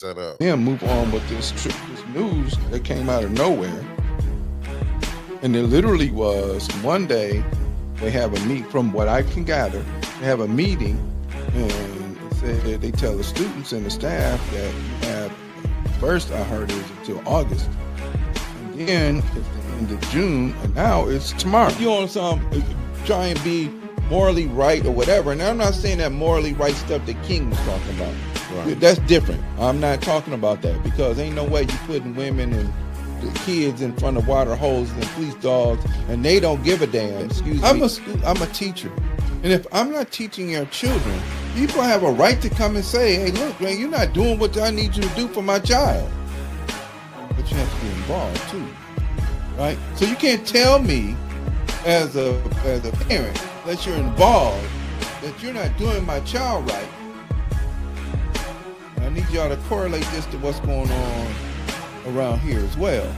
Shut up. Then move on with this news that came out of nowhere. And it literally was one day they have a meet, from what I can gather, they have a meeting and said they tell the students and the staff that you have, first I heard it was until August. And then it's the end of June, and now it's tomorrow. You on some try and be morally right or whatever. And I'm not saying that morally right stuff that King was talking about. Right. That's different. I'm not talking about that, because ain't no way you putting women and kids in front of water hoses and police dogs, and they don't give a damn. Excuse me. I'm a teacher, and if I'm not teaching your children, people have a right to come and say, "Hey, look, man, you're not doing what I need you to do for my child." But you have to be involved too, right? So you can't tell me as a parent that you're involved, that you're not doing my child right. I need y'all to correlate this to what's going on around here as well.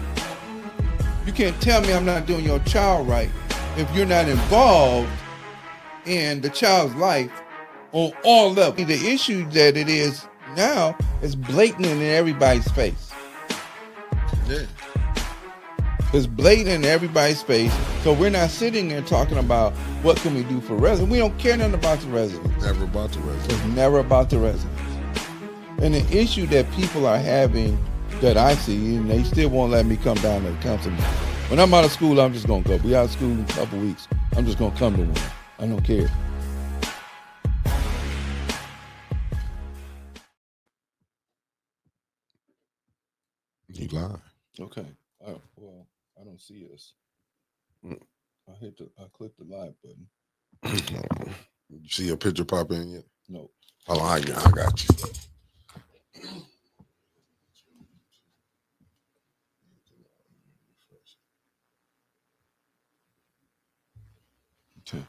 You can't tell me I'm not doing your child right if you're not involved in the child's life on all levels. The issue that it is now is blatant in everybody's face. Yeah. It's blatant in everybody's face. So we're not sitting there talking about what can we do for residents. We don't care nothing about the residents. Never about the residents. It's never about the residents. And the issue that people are having that I see, and they still won't let me come down to the council meeting. When I'm out of school, I'm just gonna go. We out of school in a couple weeks. I'm just gonna come to one. I don't care. You lying. Okay. Well, I don't see us. I clicked the live button. You see your picture pop in yet? No. Oh, I got you. Okay.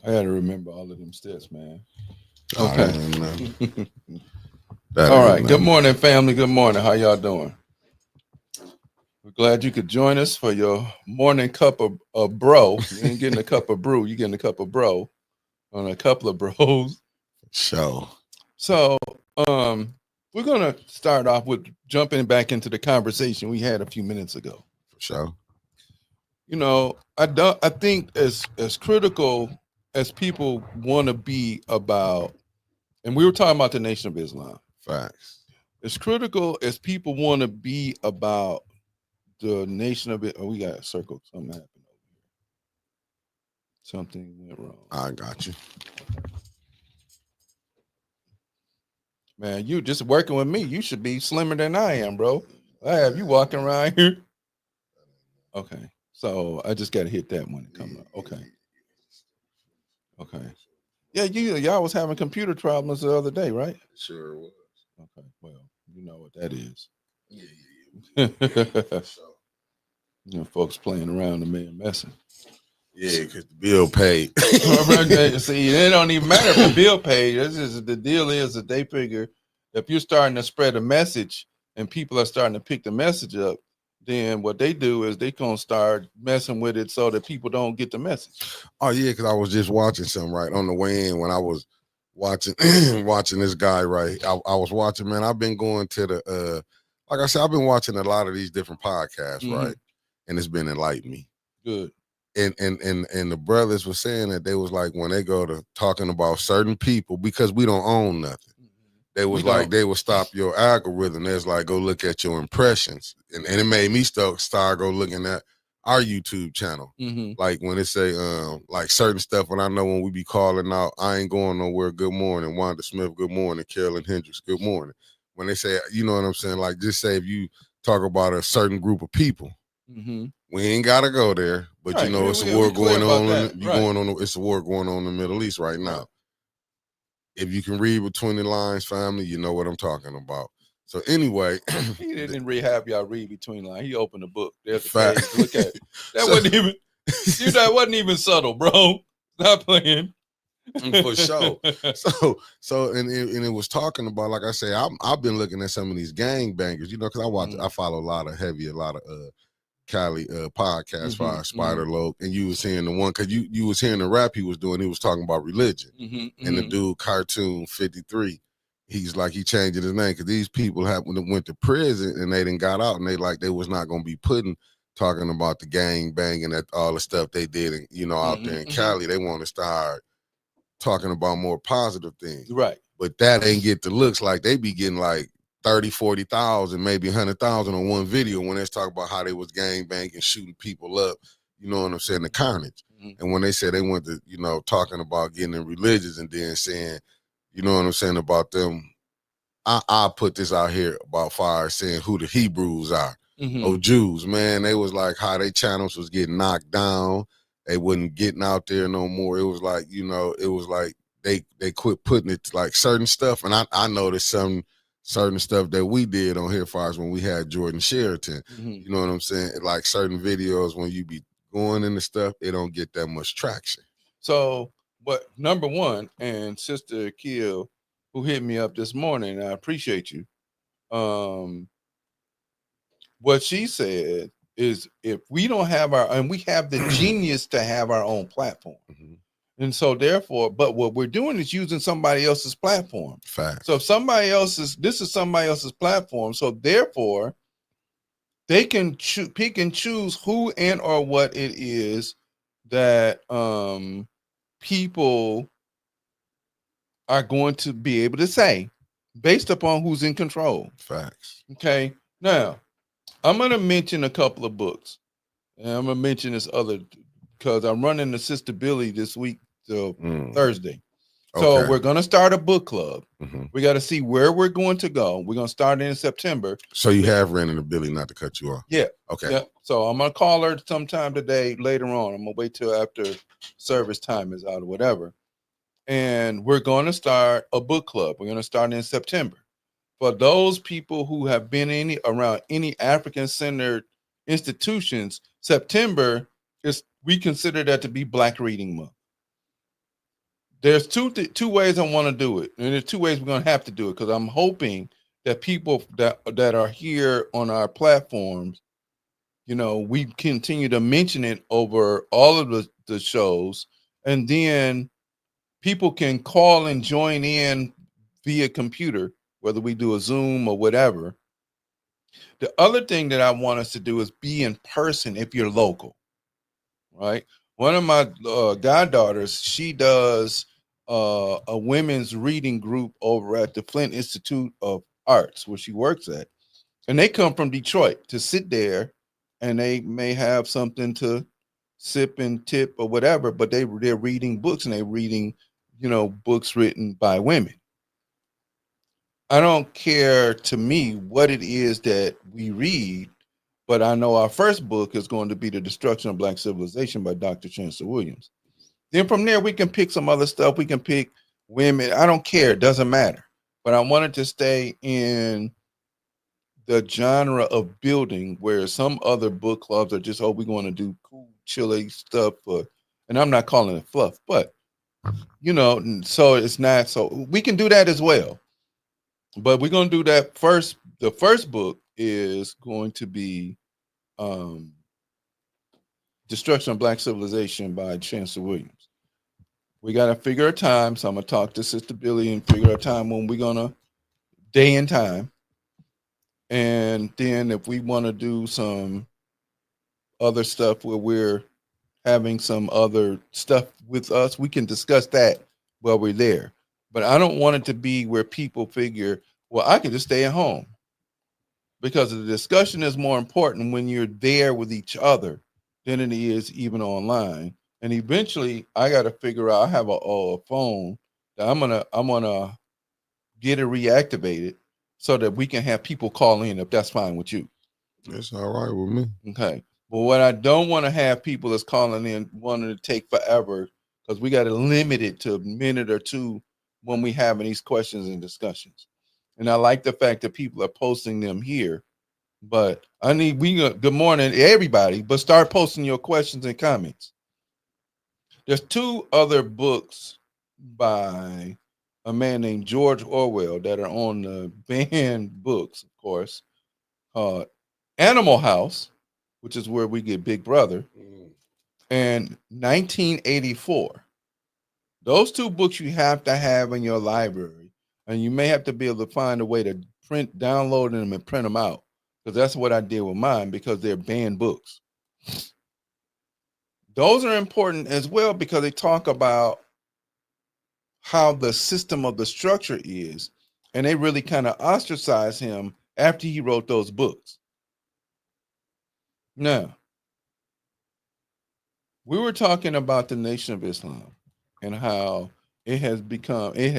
I got to remember all of them steps, man. Okay. All right. Good morning, family. Good morning. How y'all doing? We're glad you could join us for your morning cup of bro. You ain't getting a cup of brew. You're getting a cup of bro on a couple of bros. So we're going to start off with jumping back into the conversation we had a few minutes ago. For sure. You know, I think as critical as people want to be about, and we were talking about the Nation of Islam. Facts. As critical as people want to be about the Nation of Islam, we got a circle. Something happened over here. Something went wrong. I got you. Man, you just working with me. You should be slimmer than I am, bro. I have you walking around here. Okay. So I just got to hit that one and come up. Okay. Okay. Yeah, y'all was having computer problems the other day, right? Sure was. Okay. Well, you know what that is. Yeah. You know, folks playing around and man messing. Yeah, because the bill paid. See, it don't even matter if the bill paid. The deal is that they figure if you're starting to spread a message and people are starting to pick the message up, then what they do is they gonna start messing with it so that people don't get the message. Oh yeah, because I was just watching something right on the way in when I was watching watching this guy right. I was watching, man. I've been going to the like I said, I've been watching a lot of these different podcasts, right? And it's been enlightening me. Good. And the brothers were saying that they was like when they go to talking about certain people, because we don't own nothing. They was like they would stop your algorithm. There's like go look at your impressions, and it made me start go looking at our YouTube channel. Like when it say like certain stuff. When I know when we be calling out, I ain't going nowhere. Good morning, Wanda Smith. Good morning, Carolyn Hendricks. Good morning. When they say, you know what I'm saying, like just say if you talk about a certain group of people. We ain't gotta go there, but right. You know it's a war going on. It's a war going on in the Middle East right now. If you can read between the lines, family, you know what I'm talking about. So anyway, he didn't have y'all read between the lines. He opened the book. There's the page. Look at it. That wasn't even subtle, bro. Stop playing. For sure. So and it was talking about, like I say, I've been looking at some of these gangbangers, you know, because I follow a lot of Cali podcast for Spider mm-hmm. Loke, and you was hearing the one because you was hearing the rap he was doing. He was talking about religion, and the dude Cartoon 53. He's like he changing his name because these people went to prison and they didn't got out and they was not gonna be talking about the gang banging and all the stuff they did and out there in Cali. They want to start talking about more positive things, right? But that ain't get the looks like they be getting like 30, 40,000, maybe 100,000 on one video when they talk about how they was gang banging, shooting people up. You know what I'm saying? The carnage. And when they said they went to, talking about getting in religions and then saying, you know what I'm saying about them. I put this out here about fire saying who the Hebrews are. Jews, man. They was like how they channels was getting knocked down. They wasn't getting out there no more. It was like, it was like they quit putting it like certain stuff. And I noticed some certain stuff that we did on here far as when we had Jordan Sheraton. You know what I'm saying? Like certain videos when you be going into stuff, it don't get that much traction. So, but number one, and Sister Kiel, who hit me up this morning, I appreciate you. What she said is if we don't have and we have the genius to have our own platform. And so therefore, but what we're doing is using somebody else's platform. Fact. So if this is somebody else's platform. So therefore, they can pick and choose who and or what it is that people are going to be able to say based upon who's in control. Facts. Okay. Now, I'm going to mention a couple of books. And I'm going to mention this other because I'm running the Sister Billy this week till Thursday. So we're going to start a book club. We got to see where we're going to go. We're going to start in September. So you have rented a Billy, not to cut you off. Yeah. Okay. Yeah. So I'm going to call her sometime today, later on. I'm going to wait till after service time is out or whatever. And we're going to start a book club. We're going to start in September. For those people who have been around any African-centered institutions, September we consider that to be Black Reading Month. There's two ways I want to do it, and there's two ways we're going to have to do it because I'm hoping that people that are here on our platforms, we continue to mention it over all of the shows, and then people can call and join in via computer, whether we do a Zoom or whatever. The other thing that I want us to do is be in person if you're local, right? One of my goddaughters, she does a women's reading group over at the Flint Institute of Arts, where she works at. And they come from Detroit to sit there, and they may have something to sip and tip or whatever, but they're reading books, and they're reading, books written by women. I don't care to me what it is that we read, but I know our first book is going to be The Destruction of Black Civilization by Dr. Chancellor Williams. Then from there, we can pick some other stuff. We can pick women. I don't care. It doesn't matter. But I wanted to stay in the genre of building where some other book clubs are just, we're going to do cool, chilly stuff. And I'm not calling it fluff, but, so it's not. So we can do that as well. But we're going to do that first. The first book is going to be Destruction of Black Civilization by Chancellor Williams. We got to figure a time. So I'm going to talk to Sister Billy and figure a time when we're going to, day and time. And then if we want to do some other stuff where we're having some other stuff with us, we can discuss that while we're there. But I don't want it to be where people figure, well, I can just stay at home. Because the discussion is more important when you're there with each other than it is even online. And eventually I got to figure out, I have a phone that I'm gonna get it reactivated so that we can have people call in if that's fine with you. That's all right with me. Okay. But what I don't want to have people that's calling in wanting to take forever, because we got to limit it to a minute or two when we having these questions and discussions. And I like the fact that people are posting them here, but good morning, everybody, but start posting your questions and comments. There's two other books by a man named George Orwell that are on the banned books, of course. Animal House which is where we get Big Brother, and 1984. Those two books you have to have in your library, and you may have to be able to find a way to download them and print them out, because that's what I did with mine, because they're banned books. Those are important as well because they talk about how the system of the structure is, and they really kind of ostracized him after he wrote those books. Now, we were talking about the Nation of Islam and how it had become, and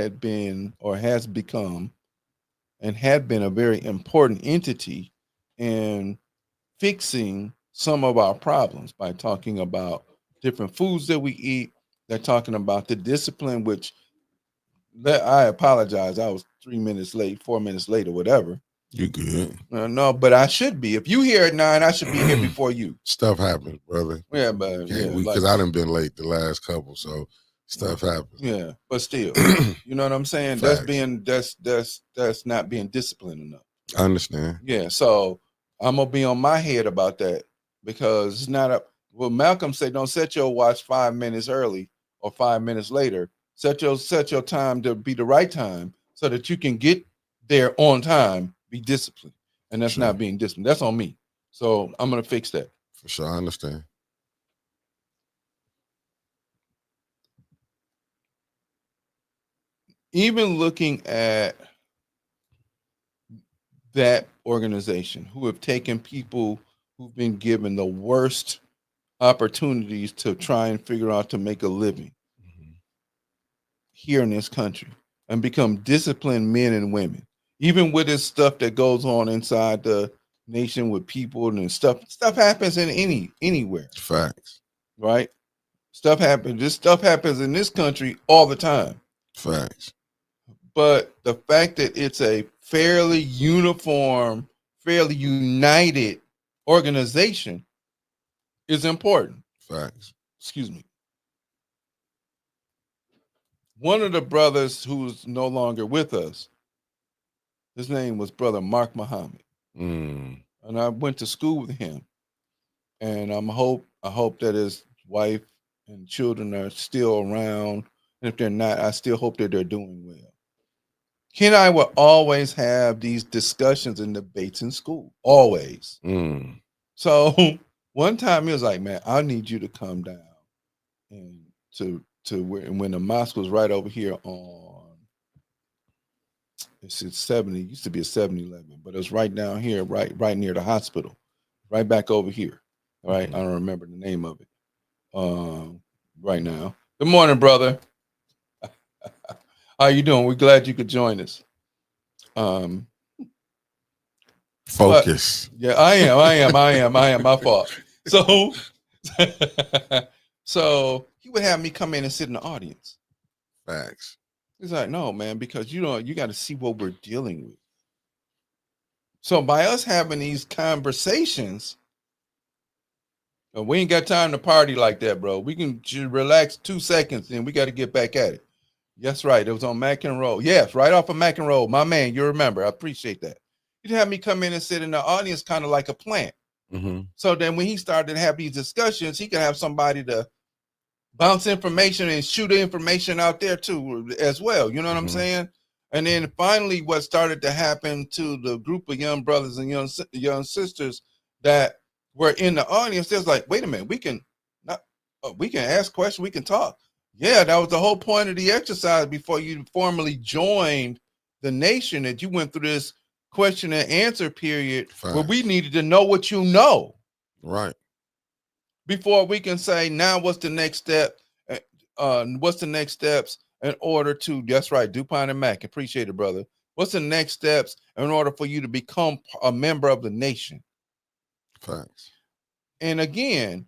had been a very important entity in fixing some of our problems by talking about different foods that we eat. They're talking about the discipline, which I apologize. I was 3 minutes late, 4 minutes late, or whatever. You good? No, but I should be. If you here at 9, I should be here before you. Stuff happens, brother. Yeah, but because I done been late the last couple, so stuff happens. Yeah, but still, you know what I'm saying? Facts. That's not being disciplined enough. I understand. Yeah, so I'm gonna be on my head about that, because it's not a. Well, Malcolm said, don't set your watch 5 minutes early or 5 minutes later. Set your time to be the right time so that you can get there on time. Be disciplined, and that's not being disciplined. That's on me. So I'm gonna fix that. For sure, I understand. Even looking at that organization, who have taken people who've been given the worst opportunities to try and figure out to make a living here in this country and become disciplined men and women, even with this stuff that goes on inside the nation with people and stuff happens in anywhere. Facts. Right? Stuff happens. This stuff happens in this country all the time. Facts. But the fact that it's a fairly uniform, fairly united organization is important. Facts. Excuse me. One of the brothers who's no longer with us, his name was Brother Mark Muhammad. And I went to school with him. And I hope that his wife and children are still around. And if they're not, I still hope that they're doing well. He and I will always have these discussions and debates in school. Always. So one time he was like, man, I need you to come down and to where, and when the mosque was right over here on, it's 70, it used to be a 7-Eleven, but it was right down here, right near the hospital, right back over here. All right. I don't remember the name of it right now. Good morning, brother. How you doing? We're glad you could join us. Focus. But, yeah, I am. My fault. So he would have me come in and sit in the audience. Facts. He's like, no, man, because you got to see what we're dealing with. So by us having these conversations, we ain't got time to party like that, bro. We can relax 2 seconds and we got to get back at it. That's right. It was on Mac and Roll. Yes, right off of Mac and Roll. My man, you remember. I appreciate that. He'd have me come in and sit in the audience kind of like a plant. So then when he started to have these discussions, he could have somebody to bounce information and shoot information out there too as well. You know what I'm saying? And then finally what started to happen to the group of young brothers and young sisters that were in the audience, there's like, wait a minute, we can ask questions, we can talk. Yeah, that was the whole point of the exercise before you formally joined the nation, that you went through this question and answer period where we needed to know what you know. Right. Before we can say, now what's the next step? What's the next steps in order to, that's right, DuPont and Mac, appreciate it, brother. What's the next steps in order for you to become a member of the nation? Facts. And again,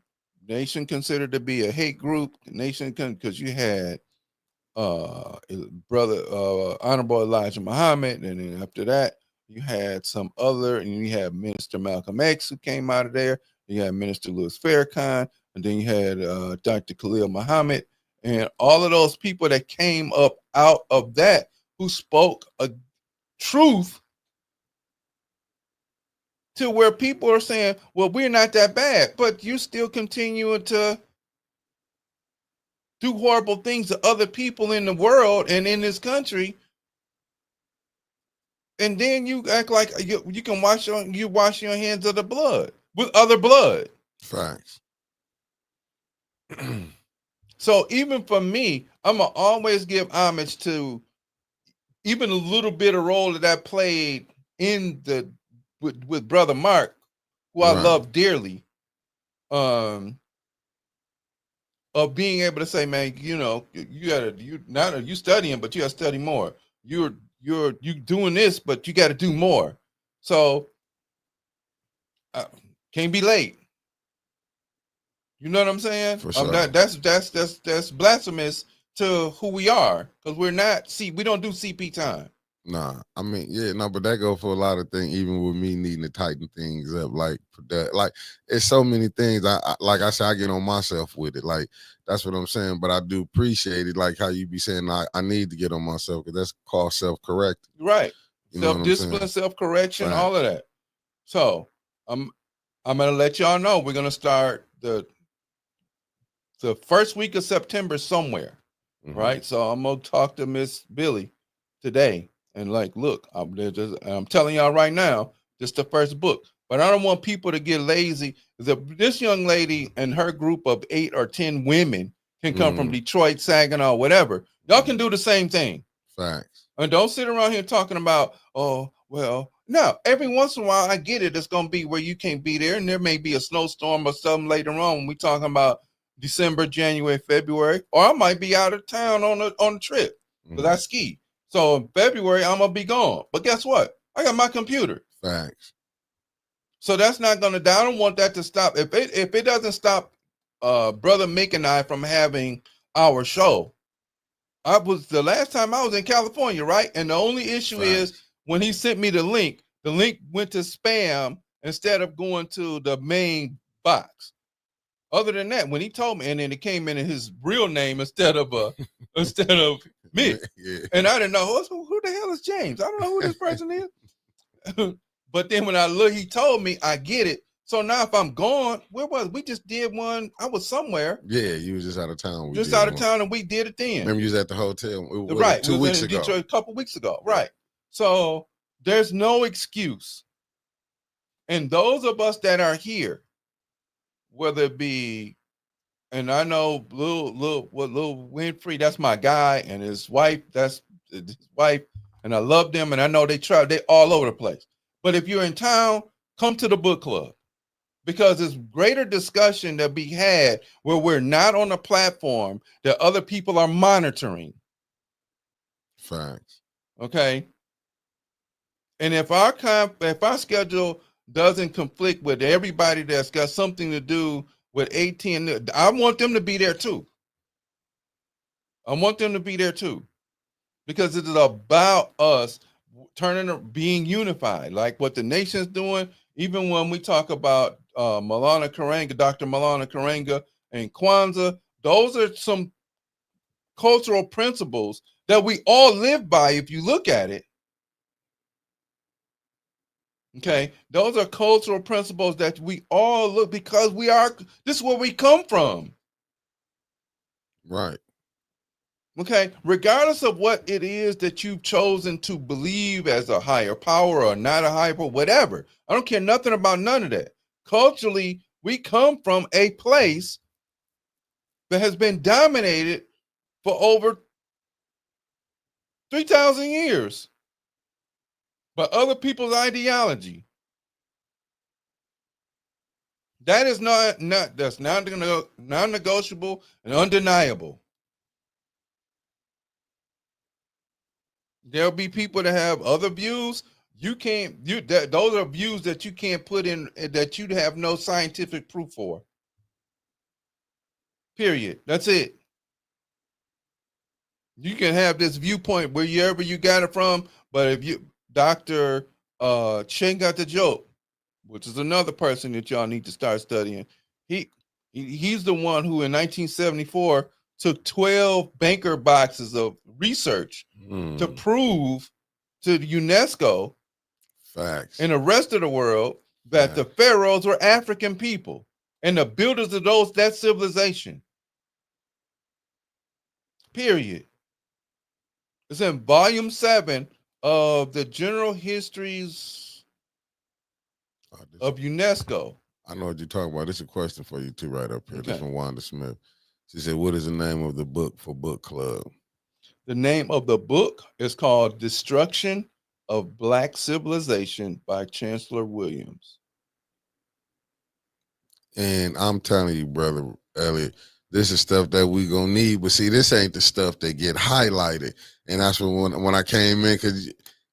nation considered to be a hate group. Nation, because you had brother Honorable Elijah Muhammad, and then after that you had some other, and you had Minister Malcolm X who came out of there. You had Minister Louis Farrakhan, and then you had Dr. Khalil Muhammad, and all of those people that came up out of that who spoke a truth to where people are saying, well, we're not that bad, but you still continuing to do horrible things to other people in the world and in this country. And then you act like you can wash your hands of the blood with other blood. Facts. So even for me, I'm gonna always give homage to even a little bit of role that I played in with Brother Mark, who I love dearly. Of being able to say, man, you studying, but you gotta study more. You doing this, but you got to do more. So can't be late. You know what I'm saying? For sure. That's blasphemous to who we are, because we don't do CP time. Nah, I mean, yeah, no, but that go for a lot of things. Even with me needing to tighten things up, like it's so many things. I like I said, I get on myself with it. Like that's what I'm saying. But I do appreciate it, like how you be saying I need to get on myself, because that's called self-correct. Right. Self-discipline, self-correction, all of that. So I'm gonna let y'all know we're gonna start the first week of September somewhere. Mm-hmm. Right. So I'm gonna talk to Miss Billy today. And like, look, I'm telling y'all right now, this is the first book. But I don't want people to get lazy. This young lady and her group of 8 or 10 women can come from Detroit, Saginaw, whatever. Y'all can do the same thing. Facts. And don't sit around here talking about, oh, well, no. Every once in a while, I get it. It's going to be where you can't be there. And there may be a snowstorm or something later on when we talking about December, January, February. Or I might be out of town on a trip because I ski. So in February, I'm going to be gone. But guess what? I got my computer. Facts. So that's not going to die. I don't want that to stop. If it doesn't stop Brother Mick and I from having our show, the last time I was in California, right? And the only issue is when he sent me the link went to spam instead of going to the main box. Other than that, when he told me, and then it came in his real name instead of me. Yeah. And I didn't know who the hell is James. I don't know who this person is. But then when he told me, I get it. So now if I'm gone, where was we? Just did one. I was somewhere. Yeah, you was just out of town. And we did it then. Remember you was at the hotel. Right. 2 weeks ago. Detroit, a couple weeks ago. Right. So there's no excuse. And those of us that are here, whether it be, and I know Lil Winfrey, that's my guy, and his wife, that's his wife, and I love them, and I know they all over the place. But if you're in town, come to the book club, because there's greater discussion that be had where we're not on a platform that other people are monitoring. Facts. Okay. And if our schedule doesn't conflict with everybody that's got something to do with 18, I want them to be there too. Because it is about us being unified, like what the nation's doing. Even when we talk about Dr. Malana Karenga and Kwanzaa, those are some cultural principles that we all live by if you look at it. Okay, those are cultural principles that we all look, because this is where we come from. Right. Okay, regardless of what it is that you've chosen to believe as a higher power or not a higher power, whatever. I don't care nothing about none of that. Culturally, we come from a place that has been dominated for over 3,000 years by other people's ideology. That is that's non-negotiable and undeniable. There'll be people that have other views. Those are views that you can't put in, that you have no scientific proof for. Period. That's it. You can have this viewpoint wherever you got it from, but if Dr. Chen got the joke, which is another person that y'all need to start studying. He's the one who in 1974 took 12 banker boxes of research to prove to the UNESCO facts and the rest of the world that the pharaohs were African people and the builders of that civilization. Period. It's in volume 7 of the General Histories of UNESCO. I know what you're talking about. This is a question for you too, right up here. Okay. This from Wanda Smith. She said, "What is the name of the book for book club?" The name of the book is called "Destruction of Black Civilization" by Chancellor Williams. And I'm telling you, brother Elliott, this is stuff that we gonna need. But see, this ain't the stuff that get highlighted. And that's when I came in, because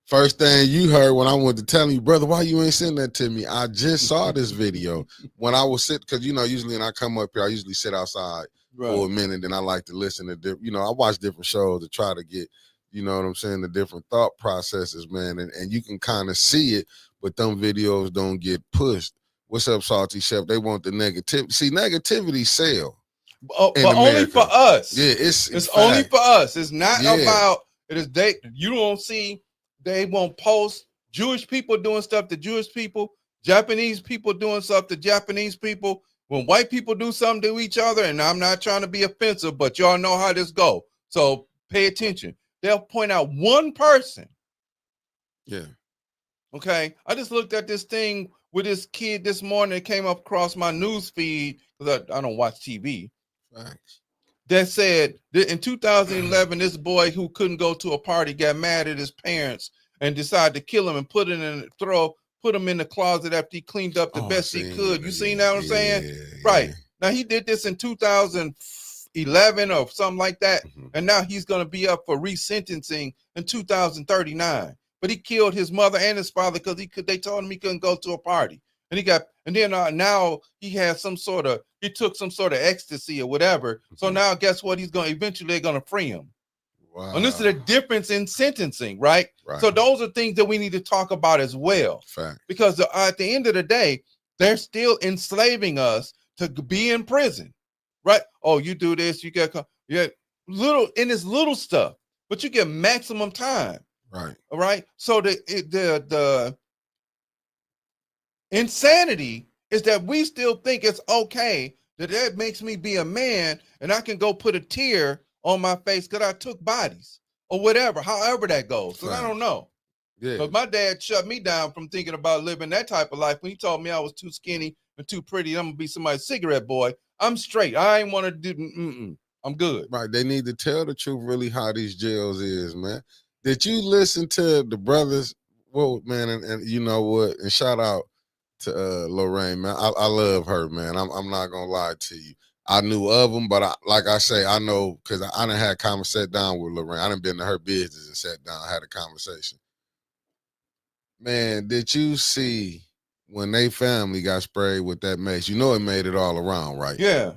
first thing you heard when I went to tell you, brother, why you ain't sending that to me? I just saw this video when I was sitting, because usually when I come up here, I usually sit outside for a minute, and I like to listen to I watch different shows to try to get, you know what I'm saying, the different thought processes, man. And you can kind of see it, but them videos don't get pushed. What's up, Salty Chef? They want the negativity. See, negativity sell. But only for us. Yeah, it's only for us. It's not about it. Is you don't see they won't post Jewish people doing stuff to Jewish people, Japanese people doing stuff to Japanese people. When white people do something to each other, and I'm not trying to be offensive, but y'all know how this go. So pay attention. They'll point out one person. Yeah. Okay. I just looked at this thing with this kid this morning. It came up across my news feed because I don't watch TV. Thanks. That said that in 2011, this boy who couldn't go to a party got mad at his parents and decided to kill him and put him in the closet after he cleaned up the best he could. You seen that what I'm saying? Right. Now he did this in 2011 or something like that. And now he's going to be up for resentencing in 2039. But he killed his mother and his father because they told him he couldn't go to a party. And then now he has he took some sort of ecstasy or whatever. So now guess what? Eventually they're going to free him. Wow. And this is the difference in sentencing, right? So those are things that we need to talk about as well. Fact. Because at the end of the day, they're still enslaving us to be in prison, right? Oh, you do this, you get little stuff, but you get maximum time. Right. All right. So the insanity is that we still think it's okay that makes me be a man and I can go put a tear on my face because I took bodies or whatever, however that goes. Because I don't know. Yeah. But my dad shut me down from thinking about living that type of life when he told me I was too skinny and too pretty. I'm gonna be somebody's cigarette boy. I'm straight. I ain't want to do. I'm good. Right. They need to tell the truth really how these jails is, man. Did you listen to the brothers? Well, man, and you know what? And shout out to Lorraine, man. I love her, man. I'm not gonna lie to you. I knew of them, but like I say, I know because I done had a sat down with Lorraine. I done been to her business and sat down, had a conversation. Man, did you see when they family got sprayed with that mace? You know it made it all around, right? Yeah.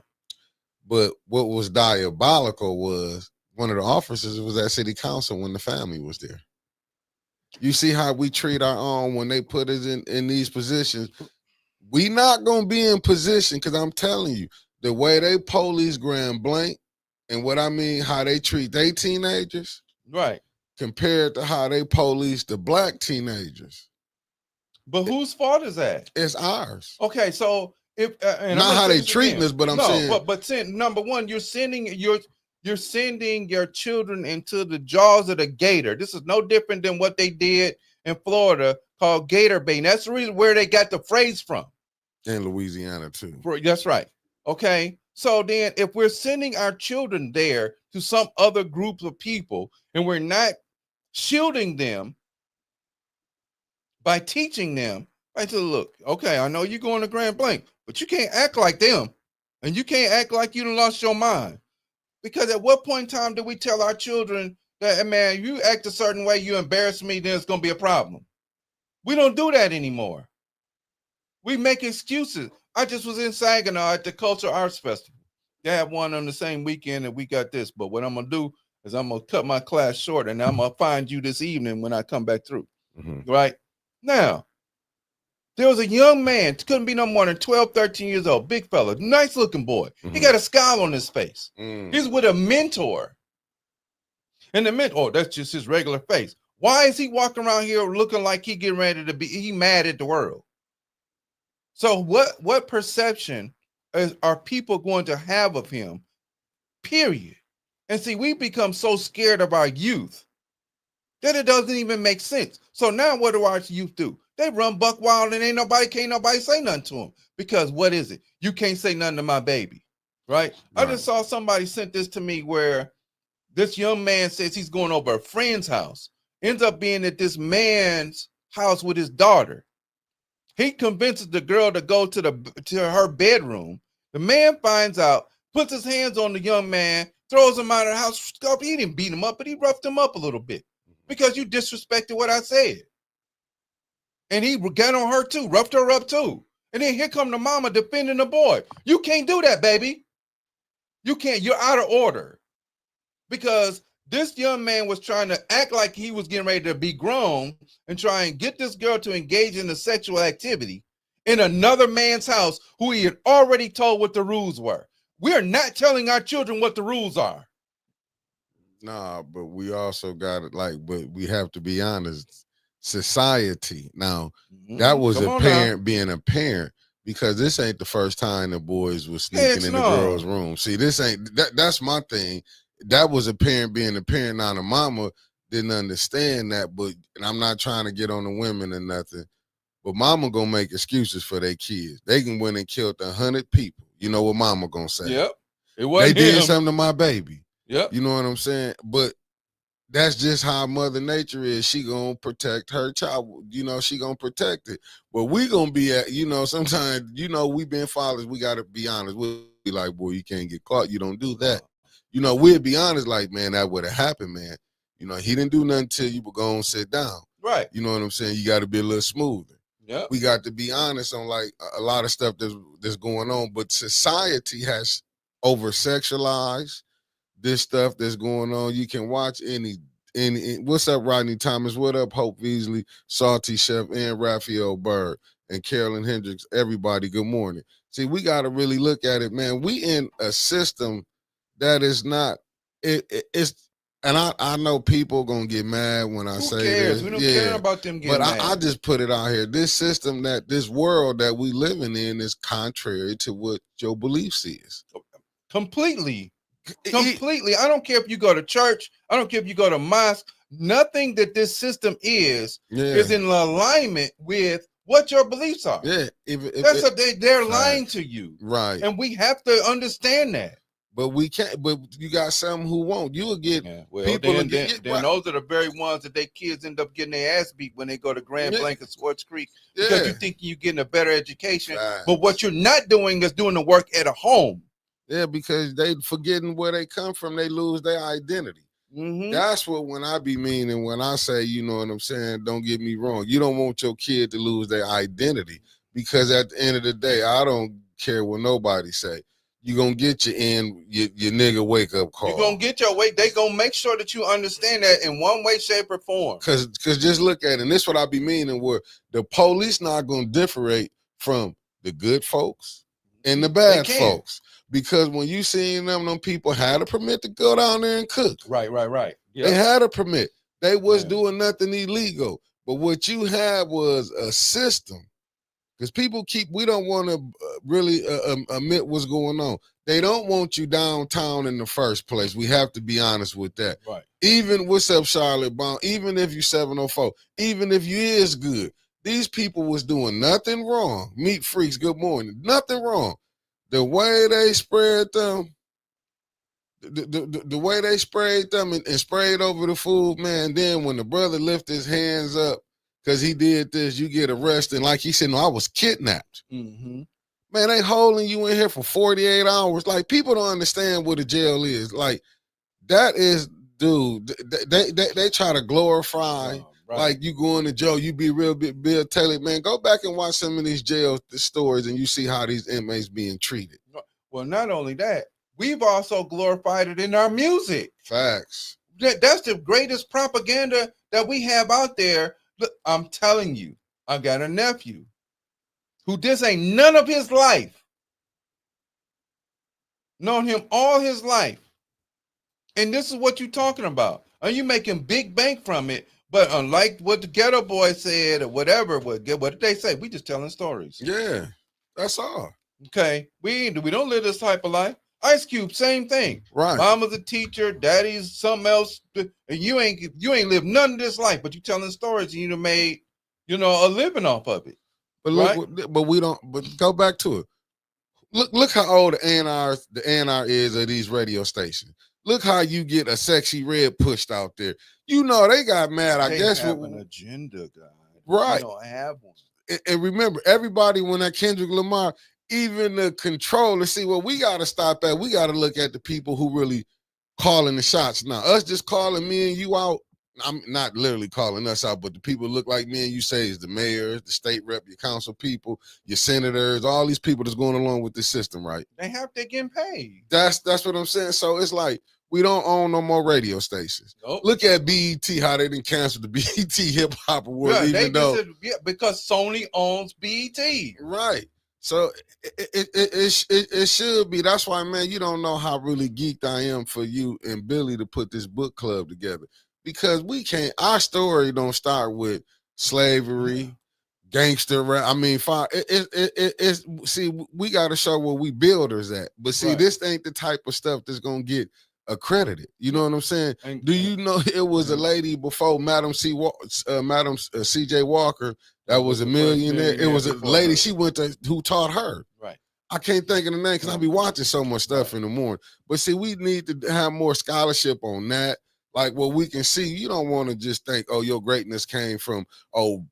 But what was diabolical was one of the officers was at city council when the family was there. You see how we treat our own when they put us in these positions. We not gonna be in position because I'm telling you, the way they police Grand Blanc and what I mean, how they treat their teenagers, right, compared to how they police the black teenagers. But whose fault is that? It's ours. Okay, so if not how they treating us, but I'm saying, but number one, you're sending your children into the jaws of the gator. This is no different than what they did in Florida called gator baiting. That's the reason where they got the phrase from. In Louisiana too. That's right. Okay. So then if we're sending our children there to some other group of people and we're not shielding them by teaching them, right, to look, okay, I know you're going to Grand Blanc, but you can't act like them. And you can't act like you done lost your mind. Because at what point in time do we tell our children that, man, you act a certain way, you embarrass me, then it's going to be a problem? We don't do that anymore. We make excuses. I just was in Saginaw at the Cultural Arts Festival. They had one on the same weekend and we got this. But what I'm going to do is I'm going to cut my class short and I'm going to find you this evening when I come back through. Mm-hmm. Right? Now, there was a young man, couldn't be no more than 12, 13 years old, big fella, nice looking boy. Mm-hmm. He got a scowl on his face. He's with a mentor. And the mentor, that's just his regular face. Why is he walking around here looking like he getting ready to be, he mad at the world? So what perception are people going to have of him? Period. And see, we become so scared of our youth that it doesn't even make sense. So now what do our youth do? They run buck wild and can't nobody say nothing to them. Because what is it? You can't say nothing to my baby. Right? I just saw somebody sent this to me where this young man says he's going over a friend's house. Ends up being at this man's house with his daughter. He convinces the girl to go to her bedroom. The man finds out, puts his hands on the young man, throws him out of the house. He didn't beat him up, but he roughed him up a little bit because you disrespected what I said. And he got on her too, roughed her up too. And then here come the mama defending the boy. You can't do that, baby. You can't. You're out of order. Because this young man was trying to act like he was getting ready to be grown and try and get this girl to engage in a sexual activity in another man's house who he had already told what the rules were. We are not telling our children what the rules are. Nah, but we also got it but we have to be honest. Society. Now, that was a parent being a parent, because this ain't the first time the boys were sneaking in the girls' room. See, this ain't that's my thing. That was a parent being a parent. Now the mama didn't understand that, and I'm not trying to get on the women or nothing, but mama gonna make excuses for their kids. They can win and killed 100 people. You know what mama gonna say? Yep. They did something to my baby. Yep. You know what I'm saying? But that's just how Mother Nature is. She gonna protect her child. You know, she gonna protect it. But we gonna be at, sometimes, we being fathers, we gotta be honest. We'll be like, boy, you can't get caught. You don't do that. We'll be honest, like, man, that would have happened, man. He didn't do nothing to you, but go and sit down. Right. You know what I'm saying? You got to be a little smoother. Yeah. We got to be honest on like a lot of stuff that's going on, but society has over sexualized this stuff that's going on. You can watch any what's up, Rodney Thomas? What up, Hope Beasley, Salty Chef, and Raphael Bird, and Carolyn Hendricks? Everybody, good morning. See, we got to really look at it, man. We in a system that is not it's, and I know people gonna get mad when I say this. We don't care about them getting mad. I just put it out here. This system, this world that we living in, is contrary to what your beliefs is. Completely. I don't care if you go to church. I don't care if you go to mosque. Nothing that this system is in alignment with what your beliefs are. Yeah, they're lying to you, right? And we have to understand that. But we can't. But you got some who won't. You will get people. Then those are the very ones that their kids end up getting their ass beat when they go to Grand Blanc and Swartz Creek, because you think you're getting a better education, but what you're not doing is doing the work at a home. Yeah, because they forgetting where they come from. They lose their identity. Mm-hmm. That's what when I be meaning when I say, you know what I'm saying. Don't get me wrong. You don't want your kid to lose their identity, because at the end of the day, I don't care what nobody say. You're going to get your nigga wake up call. You're going to get your wake. They going to make sure that you understand that in one way, shape, or form. Because just look at it. And this is what I be meaning, where the police not going to differentiate from the good folks and the bad folks. Because when you seen them people had a permit to go down there and cook. Right. Yep. They had a permit. They was doing nothing illegal. But what you had was a system. Because people we don't want to really admit what's going on. They don't want you downtown in the first place. We have to be honest with that. Right. Even, what's up, Charlotte Bond? Even if you 704, even if you is good, these people was doing nothing wrong. Meat freaks, good morning. Nothing wrong. The way they spread them, the way they sprayed them and sprayed over the food, man. Then when the brother lifted his hands up, because he did this, you get arrested. Like he said, no, I was kidnapped. Mm-hmm. Man, they holding you in here for 48 hours. Like, people don't understand what a jail is. Like, that is, dude, they try to glorify, like you going to jail, you be real bit Bill Taylor. Man, go back and watch some of these jail stories and you see how these inmates being treated. Well, not only that, we've also glorified it in our music. Facts. That's the greatest propaganda that we have out there. Look, I'm telling you, I got a nephew who this ain't none of his life. Known him all his life. And this is what you're talking about. Are you making big bank from it? But unlike what the Ghetto Boy said or whatever, what did they say? We just telling stories. Yeah. That's all. Okay, we don't live this type of life. Ice Cube, same thing. Right. Mama's a teacher, daddy's something else. And you ain't lived none of this life, but you telling stories and you done made, a living off of it. But right? look, but we don't. But go back to it. Look how old the A&R is of these radio stations. Look how you get a Sexy Red pushed out there. They got mad. I guess have an agenda, guy. Right. You don't have one. And remember, everybody when that Kendrick Lamar, even the controller, see what we got to stop at. We got to look at the people who really calling the shots. Now, us just calling me and you out. I'm not literally calling us out, but the people who look like me and you say is the mayors, the state rep, your council people, your senators, all these people that's going along with this system, right? They're getting paid. That's what I'm saying. So it's like we don't own no more radio stations. Nope. Look at BET, how they didn't cancel the BET Hip Hop Award, because Sony owns BET. Right. So it should be. That's why, man, you don't know how really geeked I am for you and Billy to put this book club together. Because we can't, our story don't start with slavery, gangster rap. I mean, it's see, we got to show where we builders at. But see, this ain't the type of stuff that's gonna get accredited. You know what I'm saying? Do you know it was a lady before Madam C.J. Walker that was a millionaire? It was a lady she went to who taught her. Right. I can't think of the name because I be watching so much stuff in the morning. But see, we need to have more scholarship on that. Like what we can see, you don't want to just think, oh, your greatness came from,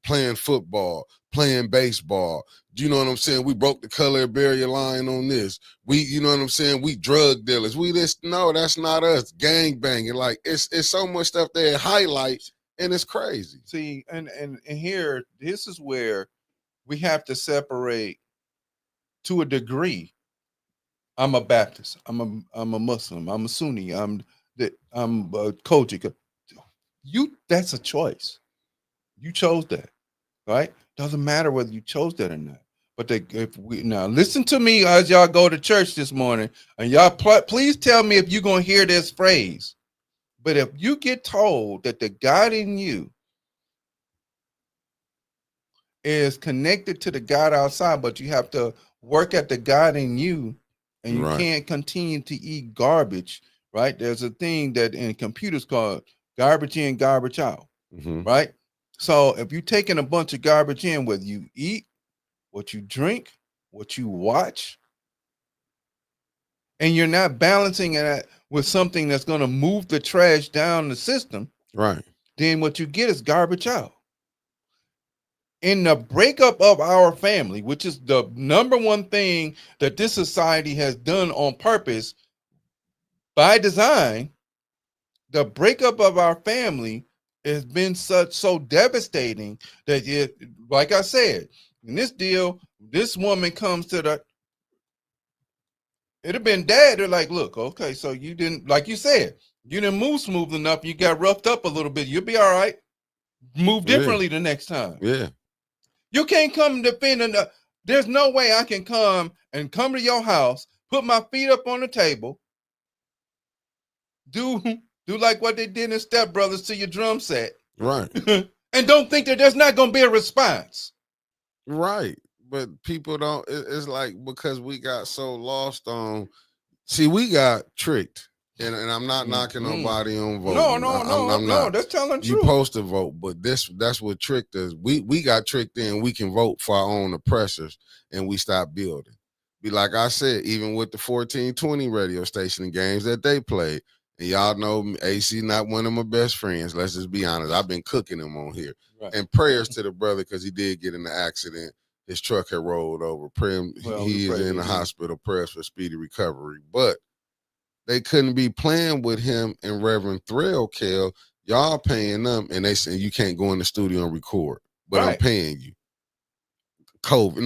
playing football, playing baseball. Do you know what I'm saying? We broke the color barrier line on this. You know what I'm saying? We drug dealers. No, that's not us. Gang banging. Like it's so much stuff there highlights, and it's crazy. See, and here, this is where we have to separate to a degree. I'm a Baptist. I'm a Muslim. I'm a Sunni. I'm a Kojic. That's a choice. You chose that, right? Doesn't matter whether you chose that or not. But now listen to me as y'all go to church this morning, and y'all please tell me if you're gonna hear this phrase. But if you get told that the God in you is connected to the God outside, but you have to work at the God in you, and you can't continue to eat garbage. Right? There's a thing that in computers called garbage in, garbage out. Mm-hmm. Right? So if you're taking a bunch of garbage in, whether you eat, what you drink, what you watch, and you're not balancing it with something that's going to move the trash down the system, right? Then what you get is garbage out. In the breakup of our family, which is the number one thing that this society has done on purpose, by design, the breakup of our family has been so devastating that like I said, in this deal, this woman comes to it'd have been dad. They're like, look, okay, so you didn't, like you said, you didn't move smooth enough. You got roughed up a little bit. You'll be all right. Move differently the next time. Yeah. You can't come defending. There's no way I can come to your house, put my feet up on the table, do like what they did in Step Brothers to your drum set. Right. And don't think that there's not going to be a response. Right. But people don't, it's like because we got so lost on, see, we got tricked. And I'm not knocking nobody on voting. No, that's telling the truth. You supposed to vote, but that's what tricked us. We got tricked in. We can vote for our own oppressors, and we stop building. Be like I said, even with the 1420 radio station and games that they played, and y'all know AC not one of my best friends. Let's just be honest. I've been cooking him on here. Right. And prayers to the brother because he did get in the accident. His truck had rolled over. He is in the hospital. Prayers for speedy recovery. But they couldn't be playing with him and Reverend Threll Kell. Y'all paying them, and they say you can't go in the studio and record. But I'm paying you. COVID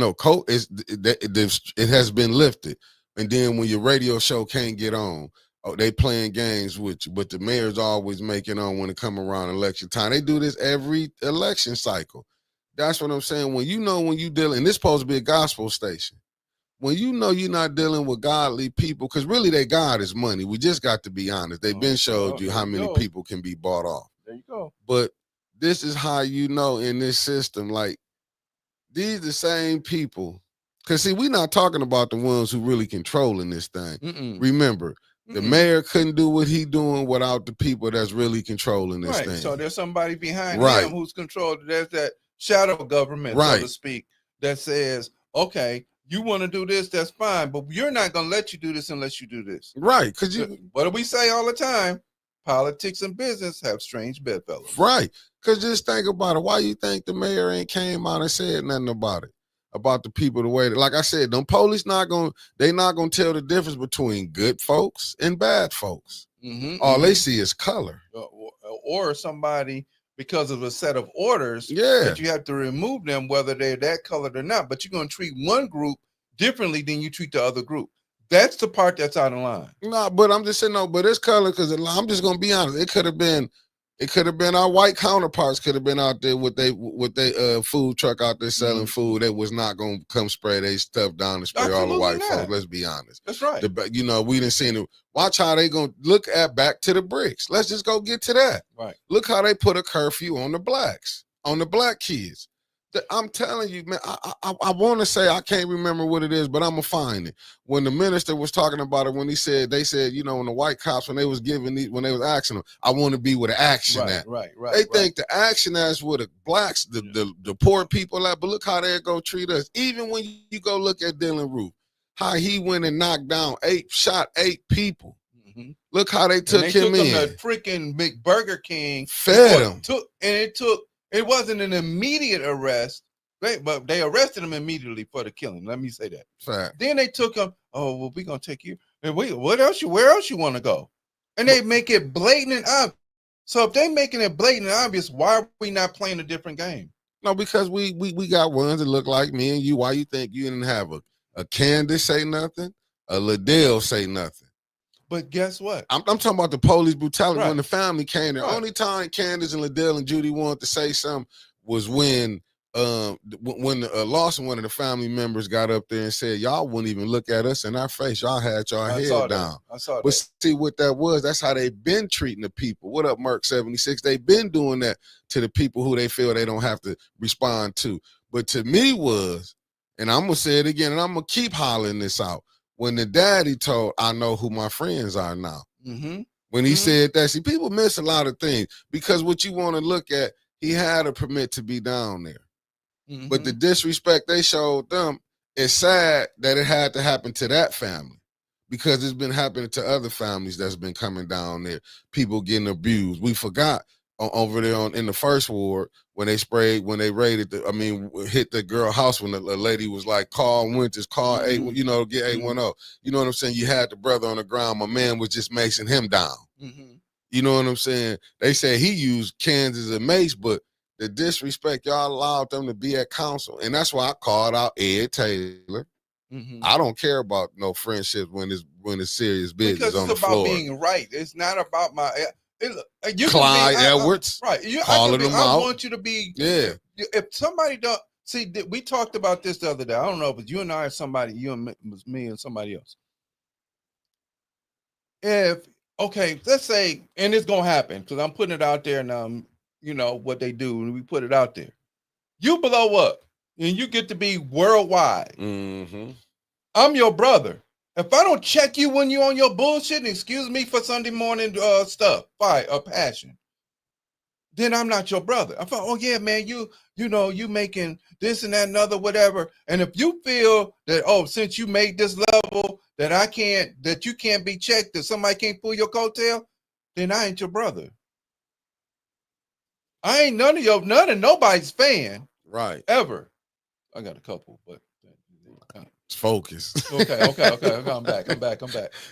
it has been lifted. And then when your radio show can't get on, they playing games with you. But the mayor's always making on when it come around election time. They do this every election cycle. That's what I'm saying. When you dealing, and this supposed to be a gospel station. When you know you're not dealing with godly people, because really their God is money. We just got to be honest. They've been showed you how many people can be bought off. There you go. But this is how you know in this system, like these the same people Because see, we're not talking about the ones who really controlling this thing. Mm-mm. Remember, the mayor couldn't do what he doing without the people that's really controlling this thing. So there's somebody behind him who's controlled. There's that shadow government, so to speak, that says, okay, you want to do this, that's fine, but you're not going to let you do this unless you do this. Right. Because what do we say all the time? Politics and business have strange bedfellows. Right. Because just think about it. Why you think the mayor ain't came out and said nothing about it? About the people the way that, like I said, them police they not gonna tell the difference between good folks and bad folks. All they see is color. Or somebody, because of a set of orders, that you have to remove them, whether they're that colored or not. But you're gonna treat one group differently than you treat the other group. That's the part that's out of line. No, but I'm just saying, no, but it's color, because I'm just gonna be honest. It could have been our white counterparts could have been out there with they food truck out there selling food. They was not gonna come spray their stuff down and spray all the white folks. Let's be honest. That's right. We didn't see it. Watch how they gonna look at back to the bricks. Let's just go get to that. Right. Look how they put a curfew on the blacks, on the black kids. I'm telling you, man, I want to say, I can't remember what it is, but I'm going to find it. When the minister was talking about it, when they said, when the white cops, when they was when they was asking them, I want to be where the action at. Right. They think the action is where the blacks, the poor people at, but look how they go treat us. Even when you go look at Dylan Roof, how he went and knocked down shot eight people. Look how they took him in. The freaking McBurger King. Fed him. It wasn't an immediate arrest, but they arrested him immediately for the killing. Let me say that. Fact. Then they took him. Oh, well, we're gonna take you. And where else you want to go? And they make it blatant and obvious. So if they making it blatant and obvious, why are we not playing a different game? No, because we got ones that look like me and you. Why you think you didn't have a Candace say nothing, a Liddell say nothing? But guess what? I'm talking about the police brutality when the family came there. Only time Candace and Liddell and Judy wanted to say something was when Lawson, one of the family members, got up there and said, y'all wouldn't even look at us in our face. Y'all had y'all head down. I saw that. But see what that was? That's how they've been treating the people. What up, Merc 76? They've been doing that to the people who they feel they don't have to respond to. But to me was, and I'm going to say it again, and I'm going to keep hollering this out. When the daddy told, I know who my friends are now. When he said that, see, people miss a lot of things because what you want to look at, he had a permit to be down there. But the disrespect they showed them, it's sad that it had to happen to that family because it's been happening to other families that's been coming down there, people getting abused. We forgot over there in the first ward when they raided hit the girl house when the lady was like, call Winters, call get 810. You know what I'm saying? You had the brother on the ground. My man was just macing him down. You know what I'm saying? They say he used cans as a mace, but the disrespect, y'all allowed them to be at council. And that's why I called out Ed Taylor. I don't care about no friendships when it's serious business because on the floor. It's about being right. It's not about my... Clyde Edwards, right? Calling them out. I want you to be. Yeah. If somebody don't see, we talked about this the other day. I don't know if it's you and I or somebody, you and me and somebody else. Let's say, and it's gonna happen because I'm putting it out there, and what they do, and we put it out there. You blow up, and you get to be worldwide. I'm your brother. If I don't check you when you're on your bullshit, and excuse me for Sunday morning stuff, fight or passion, then I'm not your brother. I thought, oh yeah, man, you making this and that and other, whatever. And if you feel that, since you made this level that you can't be checked, that somebody can't pull your coattail, then I ain't your brother. I ain't none of nobody's fan. Right. Ever. I got a couple, but focus. Okay. I'm back. No,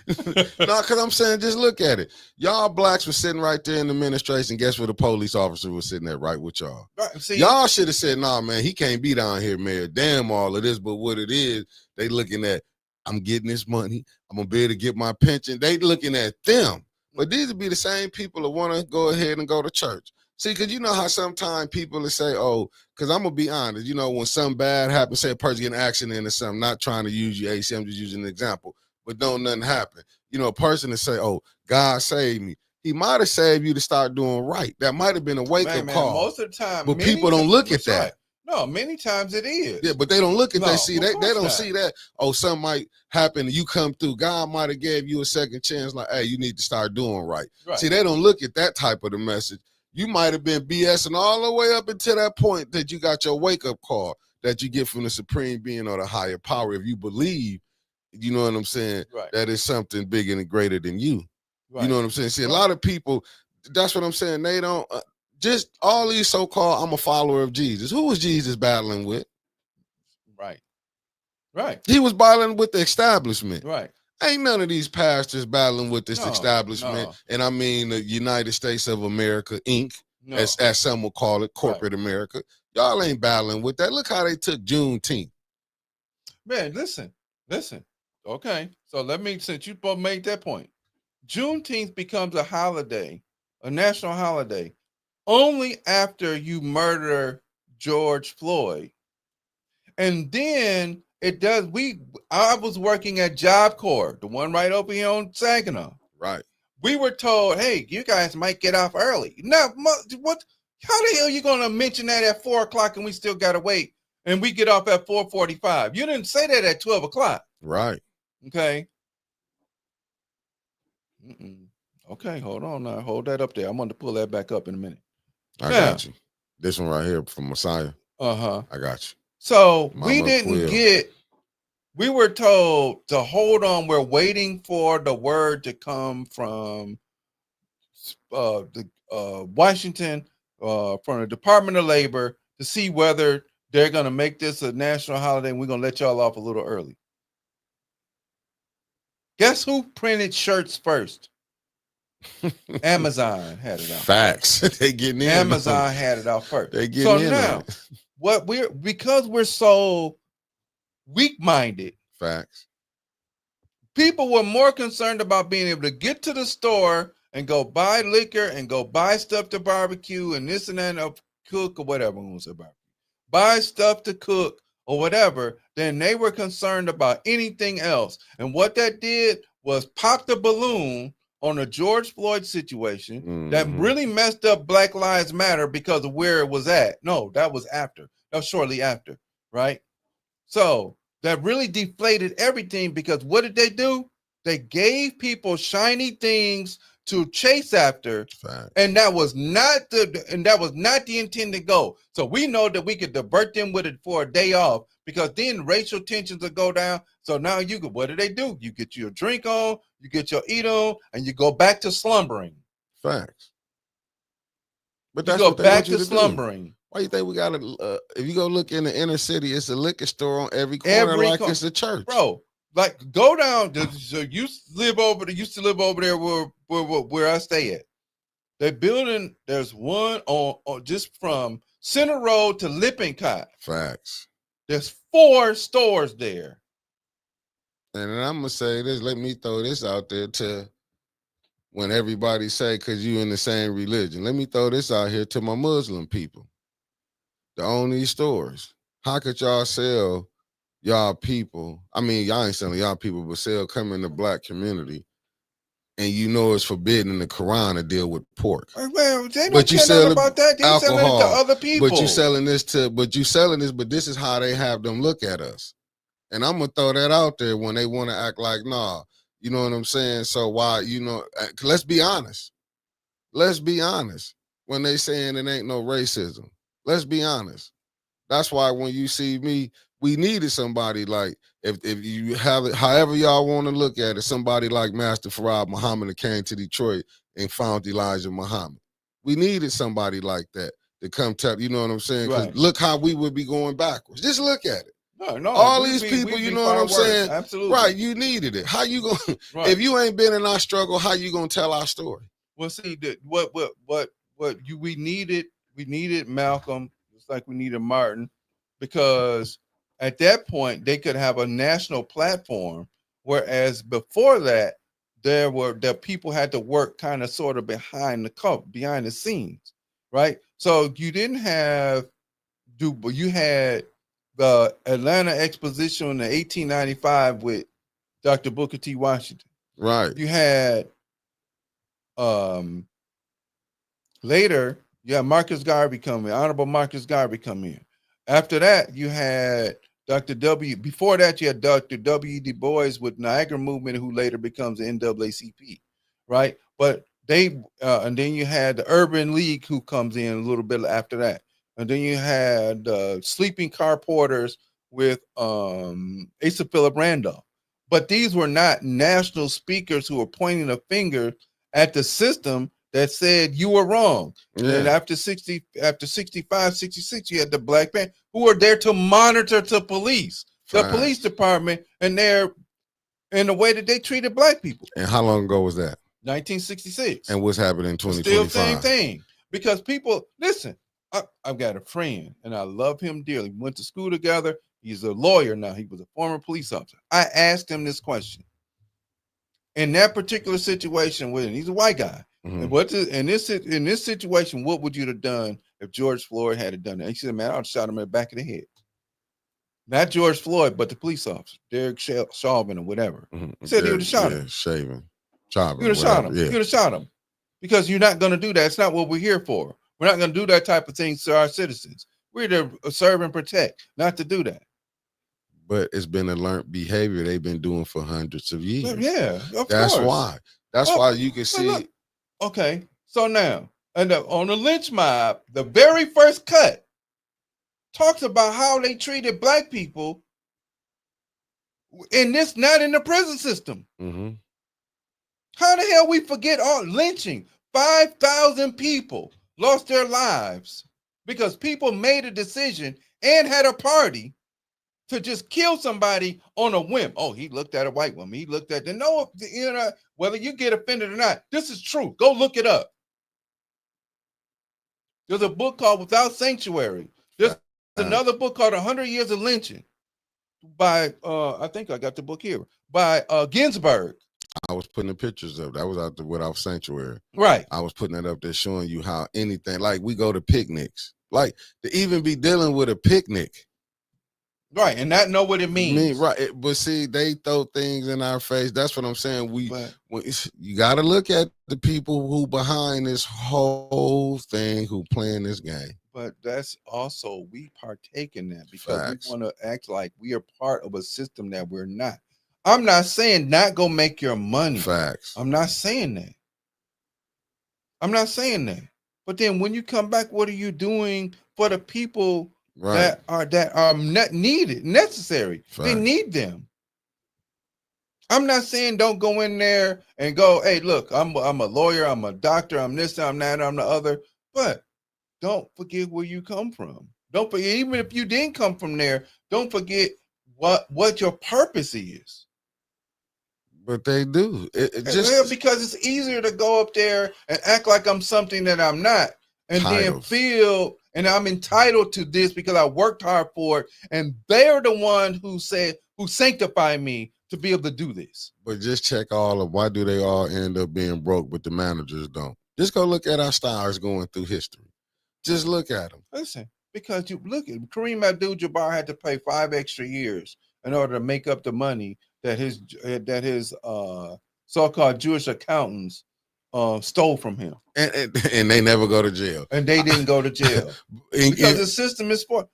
because I'm saying, just look at it. Y'all blacks were sitting right there in the administration. Guess where the police officer was sitting there right with y'all? Right, see, y'all should have said, nah, man, he can't be down here, Mayor. Damn all of this. But what it is, they looking at, I'm getting this money. I'm going to be able to get my pension. They looking at them. But these would be the same people that want to go ahead and go to church. See, because you know how sometimes people will say, because I'm going to be honest, when something bad happens, say a person get an accident or something, not trying to use you, AC, I'm just using an example, but don't nothing happen. A person to say, God saved me. He might have saved you to start doing right. That might have been a wake-up call. Most of the time. But people don't look at that. No, many times it is. Yeah, but they don't look at No, that. See, of they course don't not. see that. Oh, something might happen. You come through. God might have gave you a second chance. Like, hey, you need to start doing right. See, they don't look at that type of the message. You might have been BSing all the way up until that point that you got your wake up call that you get from the supreme being or the higher power. If you believe, you know what I'm saying, that is something bigger and greater than you. You know what I'm saying? See, a lot of people, that's what I'm saying. They don't. Just all these so-called, I'm a follower of Jesus. Who was Jesus battling with? Right. He was battling with the establishment. Right. Ain't none of these pastors battling with this establishment. No. And I mean the United States of America, Inc., as some will call it, corporate America. Y'all ain't battling with that. Look how they took Juneteenth. Man, listen. Okay. So since you both made that point, Juneteenth becomes a holiday, a national holiday, only after you murder George Floyd. And then it does. I was working at Job Corps, the one right over here on Saginaw. Right. We were told, hey, you guys might get off early. Now, what? How the hell are you going to mention that at 4:00 and we still got to wait? And we get off at 4:45. You didn't say that at 12 o'clock. Right. Okay. Okay, hold on now. Hold that up there. I'm going to pull that back up in a minute. I got you. This one right here from Messiah. Uh-huh. I got you. So we were told to hold on. We're waiting for the word to come from Washington, from the Department of Labor to see whether they're going to make this a national holiday and we're going to let y'all off a little early. Guess who printed shirts first? Amazon had it out. Facts. They getting in. Amazon had it out first. They getting in. So now, because we're so weak-minded. Facts. People were more concerned about being able to get to the store and go buy liquor and go buy stuff to barbecue and this and that and cook or whatever. Buy stuff to cook or whatever, then they were concerned about anything else. And what that did was pop the balloon on the George Floyd situation that really messed up Black Lives Matter because of where it was at. No, that was after. That was shortly after, right? So that really deflated everything because what did they do? They gave people shiny things to chase after, and that was not the intended goal. So we know that we could divert them with it for a day off because then racial tensions will go down. So now what do they do? You get your drink on, you get your eat on, and you go back to slumbering. Facts. But that's what they want you to slumbering. Why you think we got if you go look in the inner city, it's a liquor store on every corner it's a church. Bro, like go down. So you used to live over there where I stay at. They're building, there's one on just from Center Road to Lippincott. Facts. There's 4 stores there. And then I'm gonna say this, let me throw this out there to when everybody say, cause you in the same religion. Let me throw this out here to my Muslim people that own these stores. How could y'all sell y'all people? I mean, y'all ain't selling y'all people, but come in the Black community, and you know it's forbidden in the Quran to deal with pork. Well, they don't care nothing about that. They selling it to other people. But this is how they have them look at us. And I'm gonna throw that out there when they want to act like, nah, you know what I'm saying? So why, let's be honest. Let's be honest. When they saying it ain't no racism. Let's be honest. That's why when you see me, we needed somebody like, if you have it, however y'all want to look at it, somebody like Master Farad Muhammad that came to Detroit and found Elijah Muhammad. We needed somebody like that to come tell, you know what I'm saying? Because look how we would be going backwards. Just look at it. No, all these people, you know what I'm saying? Absolutely. Right, you needed it. How you going if you ain't been in our struggle, how you gonna tell our story? Well, see, we needed Malcolm, just like we needed Martin, because at that point they could have a national platform, whereas before that, the people had to work kind of sort of behind the scenes, right? So you didn't have you had the Atlanta Exposition in 1895 with Dr. Booker T. Washington. Right. You had later, you had Marcus Garvey come in, Honorable Marcus Garvey come in. After that, you had Dr. W. Before that, you had Dr. W. Du Bois with Niagara Movement, who later becomes the NAACP, right? But and then you had the Urban League, who comes in a little bit after that. And then you had sleeping car porters with Asa Philip Randolph. But these were not national speakers who were pointing a finger at the system that said you were wrong. Yeah. And after 65, 66, you had the Black Band who were there to monitor the police, the police department, and the way that they treated Black people. And how long ago was that? 1966. And what's happening in 2025? Still same thing. Because people, listen, I've got a friend, and I love him dearly. We went to school together. He's a lawyer now. He was a former police officer. I asked him this question. In that particular situation, he's a white guy. Mm-hmm. In this situation, what would you have done if George Floyd had done that? He said, "Man, I'd shot him in the back of the head." Not George Floyd, but the police officer, Derek Chauvin or whatever. Mm-hmm. He said he would have shot him. Chauvin. You would have shot him. Yeah. You would have shot him. Because you're not going to do that. It's not what we're here for. We're not going to do that type of things to our citizens. We're to serve and protect, not to do that. But it's been a learned behavior they've been doing for hundreds of years. Yeah, that's why. That's why you can see. Look. Okay, so now, on the lynch mob, the very first cut talks about how they treated Black people in this, not in the prison system. Mm-hmm. How the hell we forget all lynching? 5,000 people lost their lives because people made a decision and had a party to just kill somebody on a whim. Oh, he looked at a white woman. He looked at whether you get offended or not, this is true. Go look it up. There's a book called Without Sanctuary. There's another book called 100 Years of Lynching by, I think I got the book here, by Ginsburg. I was putting the pictures up. That was out the Without Sanctuary. Right. I was putting that up there showing you how anything, like we go to picnics, like to even be dealing with a picnic. Right, and not know what it means. Right, but see, they throw things in our face. That's what I'm saying. You got to look at the people who behind this whole thing, who playing this game. But that's also, we partake in that because we want to act like we are part of a system that we're not. I'm not saying not go make your money. Facts. I'm not saying that. But then when you come back, what are you doing for the people? Right. that are not needed, necessary? Fact. They need them. I'm not saying don't go in there and go, hey, look, I'm a lawyer, I'm a doctor, I'm this, I'm that, I'm the other. But don't forget where you come from. Don't forget, even if you didn't come from there, don't forget what your purpose is. But they do. Because it's easier to go up there and act like I'm something that I'm not, and then feel and I'm entitled to this because I worked hard for it, and they're the one who sanctify me to be able to do this. But just check all of why do they all end up being broke, but the managers don't? Just go look at our stars going through history. Just look at them. Listen, because you look at Kareem Abdul-Jabbar had to pay 5 extra years in order to make up the money that his so-called Jewish accountants stole from him, and they never go to jail, and they didn't go to jail because the system is for.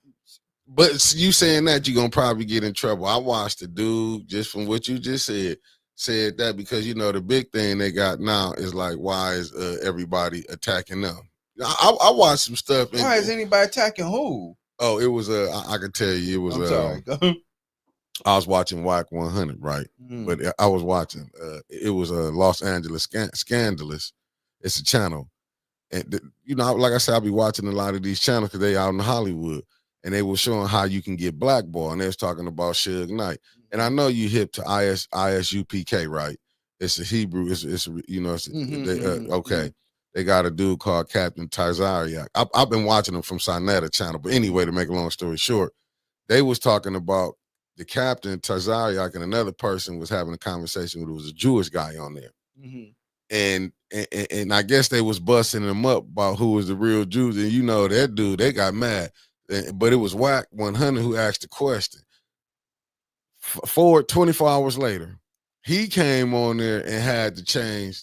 But you saying that, you're gonna probably get in trouble. I watched the dude, just from what you just said that, because the big thing they got now is like, why is everybody attacking them? I watched some stuff. Why is anybody attacking who? Oh, it was I can tell you, it was. I'm sorry. I was watching WAC 100, right? But I was watching. It was a Los Angeles Scandalous. It's a channel, and like I said, I'll be watching a lot of these channels because they out in Hollywood, and they were showing how you can get blackballed, and they was talking about Suge Knight. And I know you hip to ISUPK, right? It's a Hebrew. Okay. They got a dude called Captain Tazariak. I've been watching them from Sinetta channel, but anyway, to make a long story short, they was talking about the captain, Tazariak, and another person was having a conversation with, it was a Jewish guy on there. Mm-hmm. And I guess they was busting him up about who was the real Jews. And that dude, they got mad. But it was WAC 100 who asked the question. 24 hours later, he came on there and had to change.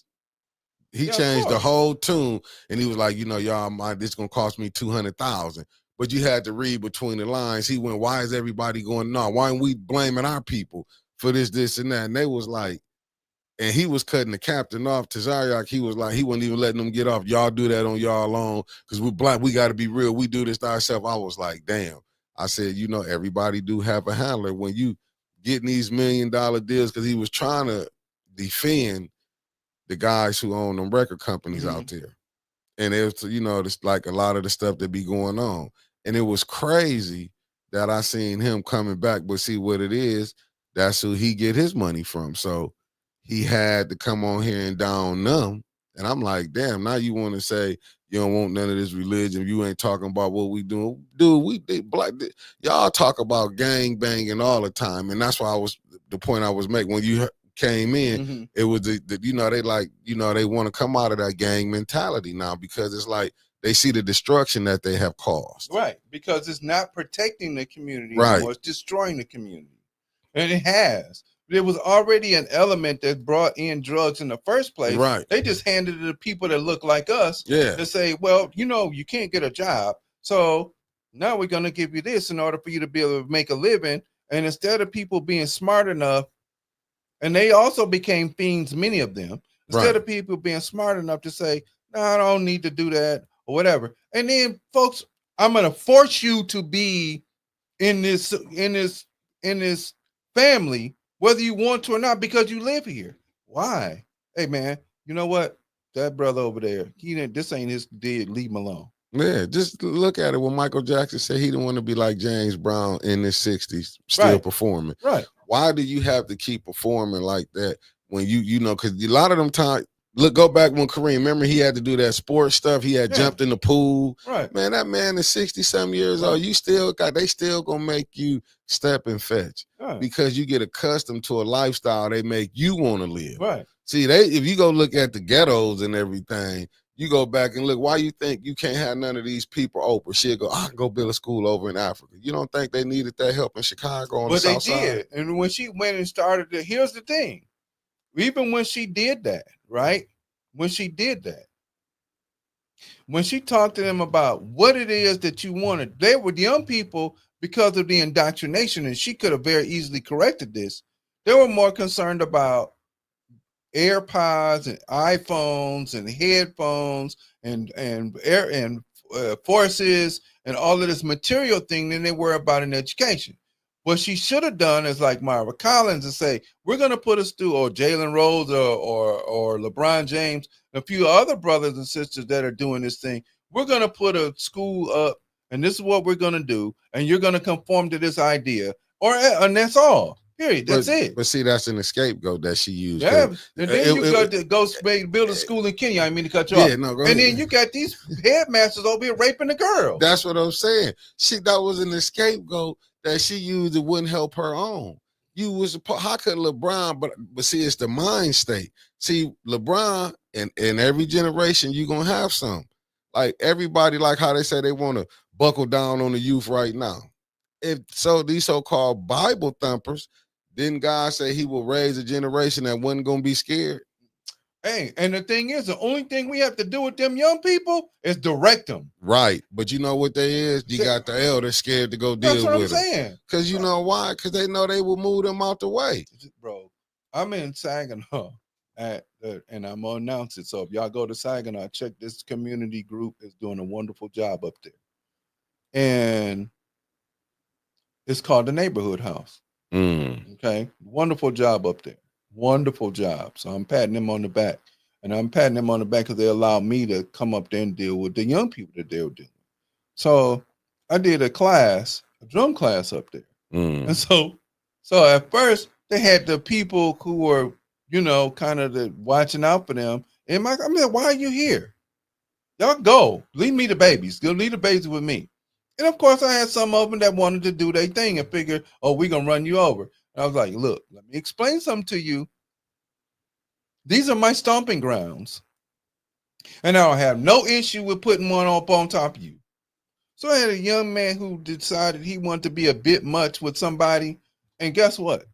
He changed the whole tune. And he was like, y'all, this going to cost me $200,000. but you had to read between the lines. He went, why is everybody going, no, why aren't we blaming our people for this, and that? And they was like, and he was cutting the captain off. Tazariak, he was like, he wasn't even letting them get off. Y'all do that on y'all own because we're black. We got to be real. We do this to ourselves. I was like, damn. I said, everybody do have a handler when you getting these $1 million deals, because he was trying to defend the guys who own them record companies out there. And it was, it's like a lot of the stuff that be going on. And it was crazy that I seen him coming back, but see what it is, that's who he get his money from. So he had to come on here and down them. And I'm like, damn, now you want to say you don't want none of this religion. You ain't talking about what we doing. Dude, y'all talk about gang banging all the time. And that's why the point I was making when you came in, it was they want to come out of that gang mentality now, because it's like they see the destruction that they have caused. Right, because it's not protecting the community anymore, it's destroying the community. And it has. There was already an element that brought in drugs in the first place. Right. They just handed it to people that look like us to say, well, you can't get a job. So now we're going to give you this in order for you to be able to make a living. And instead of people being smart enough, and they also became fiends, many of them, instead of people being smart enough to say, no, I don't need to do that or whatever. And then, folks, I'm going to force you to be in this family, whether you want to or not, because you live here. Why? Hey, man, you know what? That brother over there, this ain't his deal. Leave him alone. Yeah, just look at it. When Michael Jackson said he didn't want to be like James Brown in his 60s, still performing. Right. Why do you have to keep performing like that when because a lot of them times, go back when Kareem, remember he had to do that sports stuff. He had jumped in the pool. Right. Man, that man is 60-some years old. They still gonna make you step and fetch because you get accustomed to a lifestyle they make you want to live. Right. See, if you go look at the ghettos and everything, you go back and look, why you think you can't have none of these people open? She'll go, I can go build a school over in Africa. You don't think they needed that help in Chicago on the south side? But they did. And when she went and started here's the thing. Even when she did that, right? When she talked to them about what it is that you wanted, they were young people, because of the indoctrination, and she could have very easily corrected this. They were more concerned about AirPods and iPhones and headphones and forces and all of this material thing than they were about an education. What she should have done is like Myra Collins and say, we're going to put us through, or Jalen Rose or LeBron James, and a few other brothers and sisters that are doing this thing. We're going to put a school up, and this is what we're going to do, and you're going to conform to this idea, and that's all. Period. That's it. But see, that's an scapegoat that she used. Yeah, and then you got to go build a school in Kenya. I mean to cut you off. No, and then you got these headmasters over here raping the girl. That's what I'm saying. That was an scapegoat that she used. It wouldn't help her own. How could LeBron? But see, it's the mind state. See, LeBron and every generation you're gonna have some. Like everybody, like how they say they want to buckle down on the youth right now. These so-called Bible thumpers. Didn't God say he will raise a generation that wasn't going to be scared? Hey, and the thing is, the only thing we have to do with them young people is direct them. Right. But you know what they is? You got the elders scared to go deal with them. That's what I'm saying. Because you know why? Because they know they will move them out the way. Bro, I'm in Saginaw, and I'm going to announce it. So if y'all go to Saginaw, check this community group is doing a wonderful job up there. And it's called the Neighborhood House. Okay, wonderful job up there. Wonderful job. So I'm patting them on the back. And I'm patting them on the back because they allowed me to come up there and deal with the young people that they were dealing with. So I did a drum class up there. And so at first they had the people who were, kind of watching out for them. And I'm like, why are you here? Y'all go. Leave me the babies. Go leave the babies with me. And of course, I had some of them that wanted to do their thing and figured, we're going to run you over. And I was like, look, let me explain something to you. These are my stomping grounds. And I don't have no issue with putting one up on top of you. So I had a young man who decided he wanted to be a bit much with somebody. And guess what?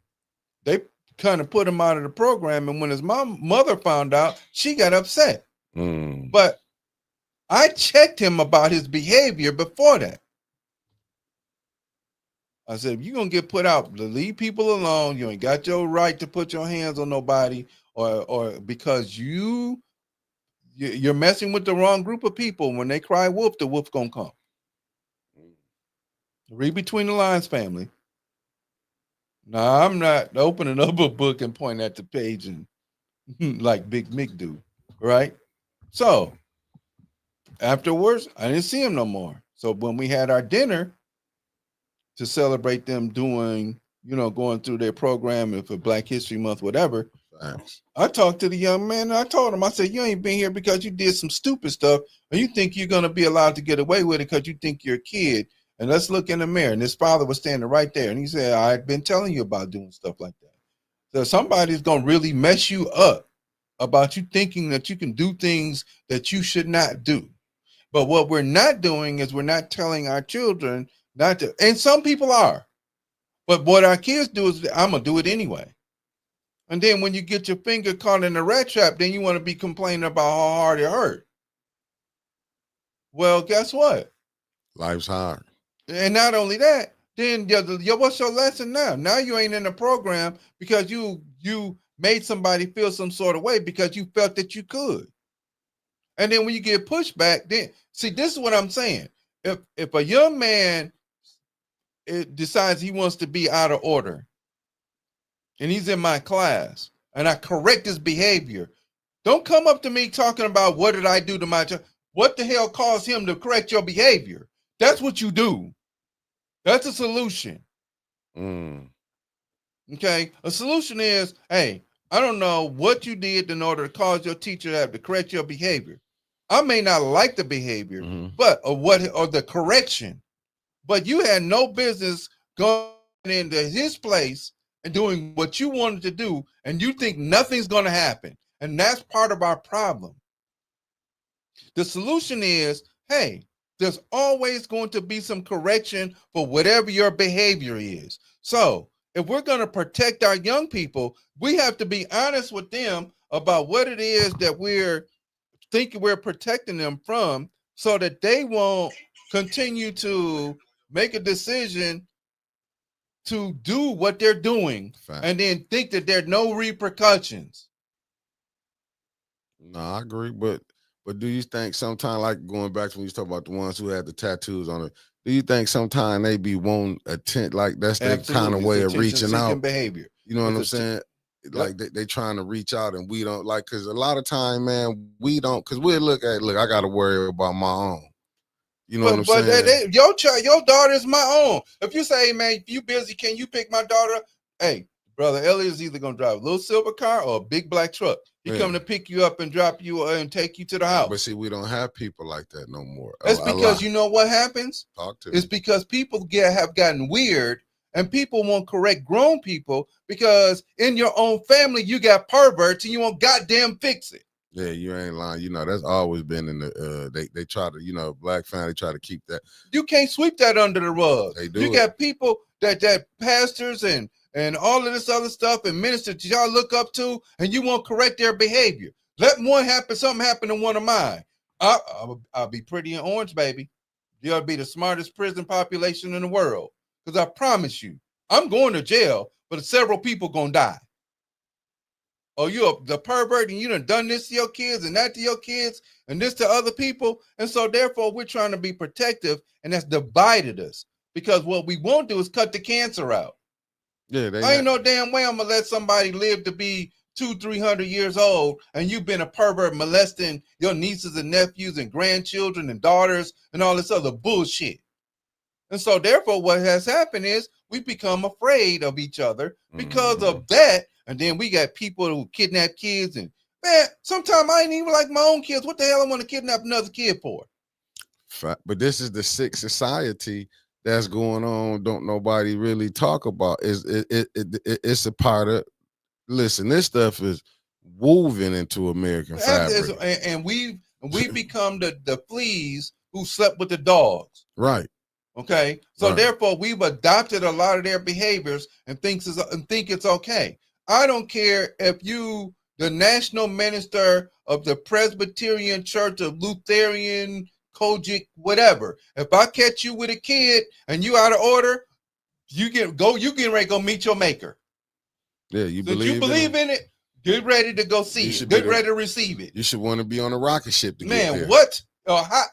They kind of put him out of the program. And when his mother found out, she got upset. But I checked him about his behavior before that. I said, if you're gonna get put out, leave people alone. You ain't got your right to put your hands on nobody, or because you're messing with the wrong group of people. When they cry wolf, the wolf gonna come. Read between the lines, family. Now I'm not opening up a book and pointing at the page and like Big Mick do, right? So afterwards, I didn't see him no more. So when we had our dinner to celebrate them doing, going through their program for Black History Month, whatever, Thanks. I talked to the young man and I told him, I said, you ain't been here because you did some stupid stuff and you think you're going to be allowed to get away with it because you think you're a kid. And let's look in the mirror. And his father was standing right there. And he said, I've been telling you about doing stuff like that. So somebody's going to really mess you up about you thinking that you can do things that you should not do. But what we're not doing is we're not telling our children not to. And some people are. But what our kids do is, I'm going to do it anyway. And then when you get your finger caught in a rat trap, then you want to be complaining about how hard it hurt. Well, guess what? Life's hard. And not only that, then what's your lesson now? Now you ain't in the program because you made somebody feel some sort of way because you felt that you could. And then when you get pushed back, then see, this is what I'm saying. If a young man decides he wants to be out of order, and he's in my class, and I correct his behavior, don't come up to me talking about what did I do to my child. What the hell caused him to correct your behavior? That's what you do. That's a solution. Okay? A solution is, hey, I don't know what you did in order to cause your teacher to have to correct your behavior. I may not like the behavior, but or the correction, but you had no business going into his place and doing what you wanted to do, and you think nothing's going to happen. And that's part of our problem. The solution is, hey, there's always going to be some correction for whatever your behavior is. So if we're going to protect our young people, we have to be honest with them about what it is that we're thinking we're protecting them from, so that they won't continue to make a decision to do what they're doing. Fact. And then think that there are no repercussions. No, I agree, but do you think sometimes, like going back to when you talk about the ones who had the tattoos on it, do you think sometimes they be wanting attention, like that's their kind of way of reaching out? Behavior. You know what I'm saying? Like they trying to reach out and we don't, like, because a lot of time, man, we don't, because we look, I got to worry about my own. You know what I'm saying? Your daughter is my own. If you say, hey, man, if you busy, can you pick my daughter up? Hey, brother Elliott is either going to drive a little silver car or a big black truck. He coming to pick you up and drop you and take you to the house. But see, we don't have people like that no more. That's because you know what happens? It's because people have gotten weird, and people won't correct grown people because in your own family you got perverts and you won't goddamn fix it. Yeah, you ain't lying. You know, that's always been in the they try to, black family try to keep that. You can't sweep that under the rug. They do. You got people that pastors and all of this other stuff and ministers y'all look up to, and you won't correct their behavior. Let something happen to one of mine. I'll be pretty in orange, baby. You'll be the smartest prison population in the world. Because I promise you, I'm going to jail, but several people gonna die. Oh, you're the pervert and you done this to your kids and that to your kids and this to other people. And so therefore we're trying to be protective, and that's divided us, because what we won't do is cut the cancer out. Yeah, I ain't no damn way I'm gonna let somebody live to be 200-300 years old and you've been a pervert molesting your nieces and nephews and grandchildren and daughters and all this other bullshit. And so therefore what has happened is we become afraid of each other because of that. And then we got people who kidnap kids, and man, sometimes I ain't even like my own kids. What the hell I want to kidnap another kid for? But this is the sick society that's going on. Don't nobody really talk about. It's a part of. Listen, this stuff is woven into American fabric, and we become the fleas who slept with the dogs. Right. Okay. So therefore, we've adopted a lot of their behaviors and think it's okay. I don't care if you, the national minister of the Presbyterian Church of Lutheran, Kojic, whatever. If I catch you with a kid and you out of order, You get ready to go meet your maker. Yeah, you Since you believe in it, get ready to go see it. Get ready to receive it. You should want to be on a rocket ship to get there. What? A hot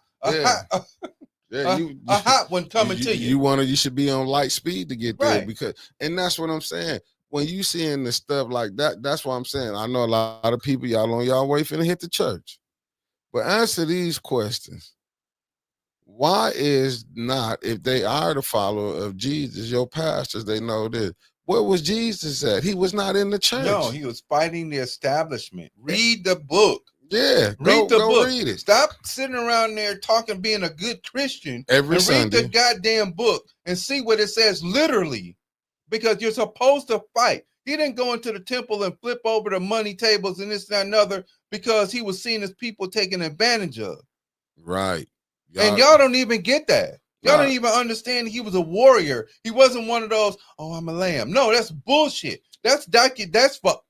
one coming to you. You should be on light speed to get there and that's what I'm saying. When you seeing the stuff like that, that's what I'm saying. I know a lot of people, y'all on y'all way finna hit the church. But answer these questions. Why is not, if they are the follower of Jesus, your pastors, they know this. Where was Jesus at? He was not in the church. No, he was fighting the establishment. Read the book. Yeah, read the book. Read it. Stop sitting around there talking, being a good Christian. Every Sunday. Read the goddamn book and see what it says literally. Because you're supposed to fight. He didn't go into the temple and flip over the money tables and this, that, and another because he was seeing his people taken advantage of. Right. And y'all don't even get that. Y'all don't even understand he was a warrior. He wasn't one of those, oh, I'm a lamb. No, that's bullshit. That's for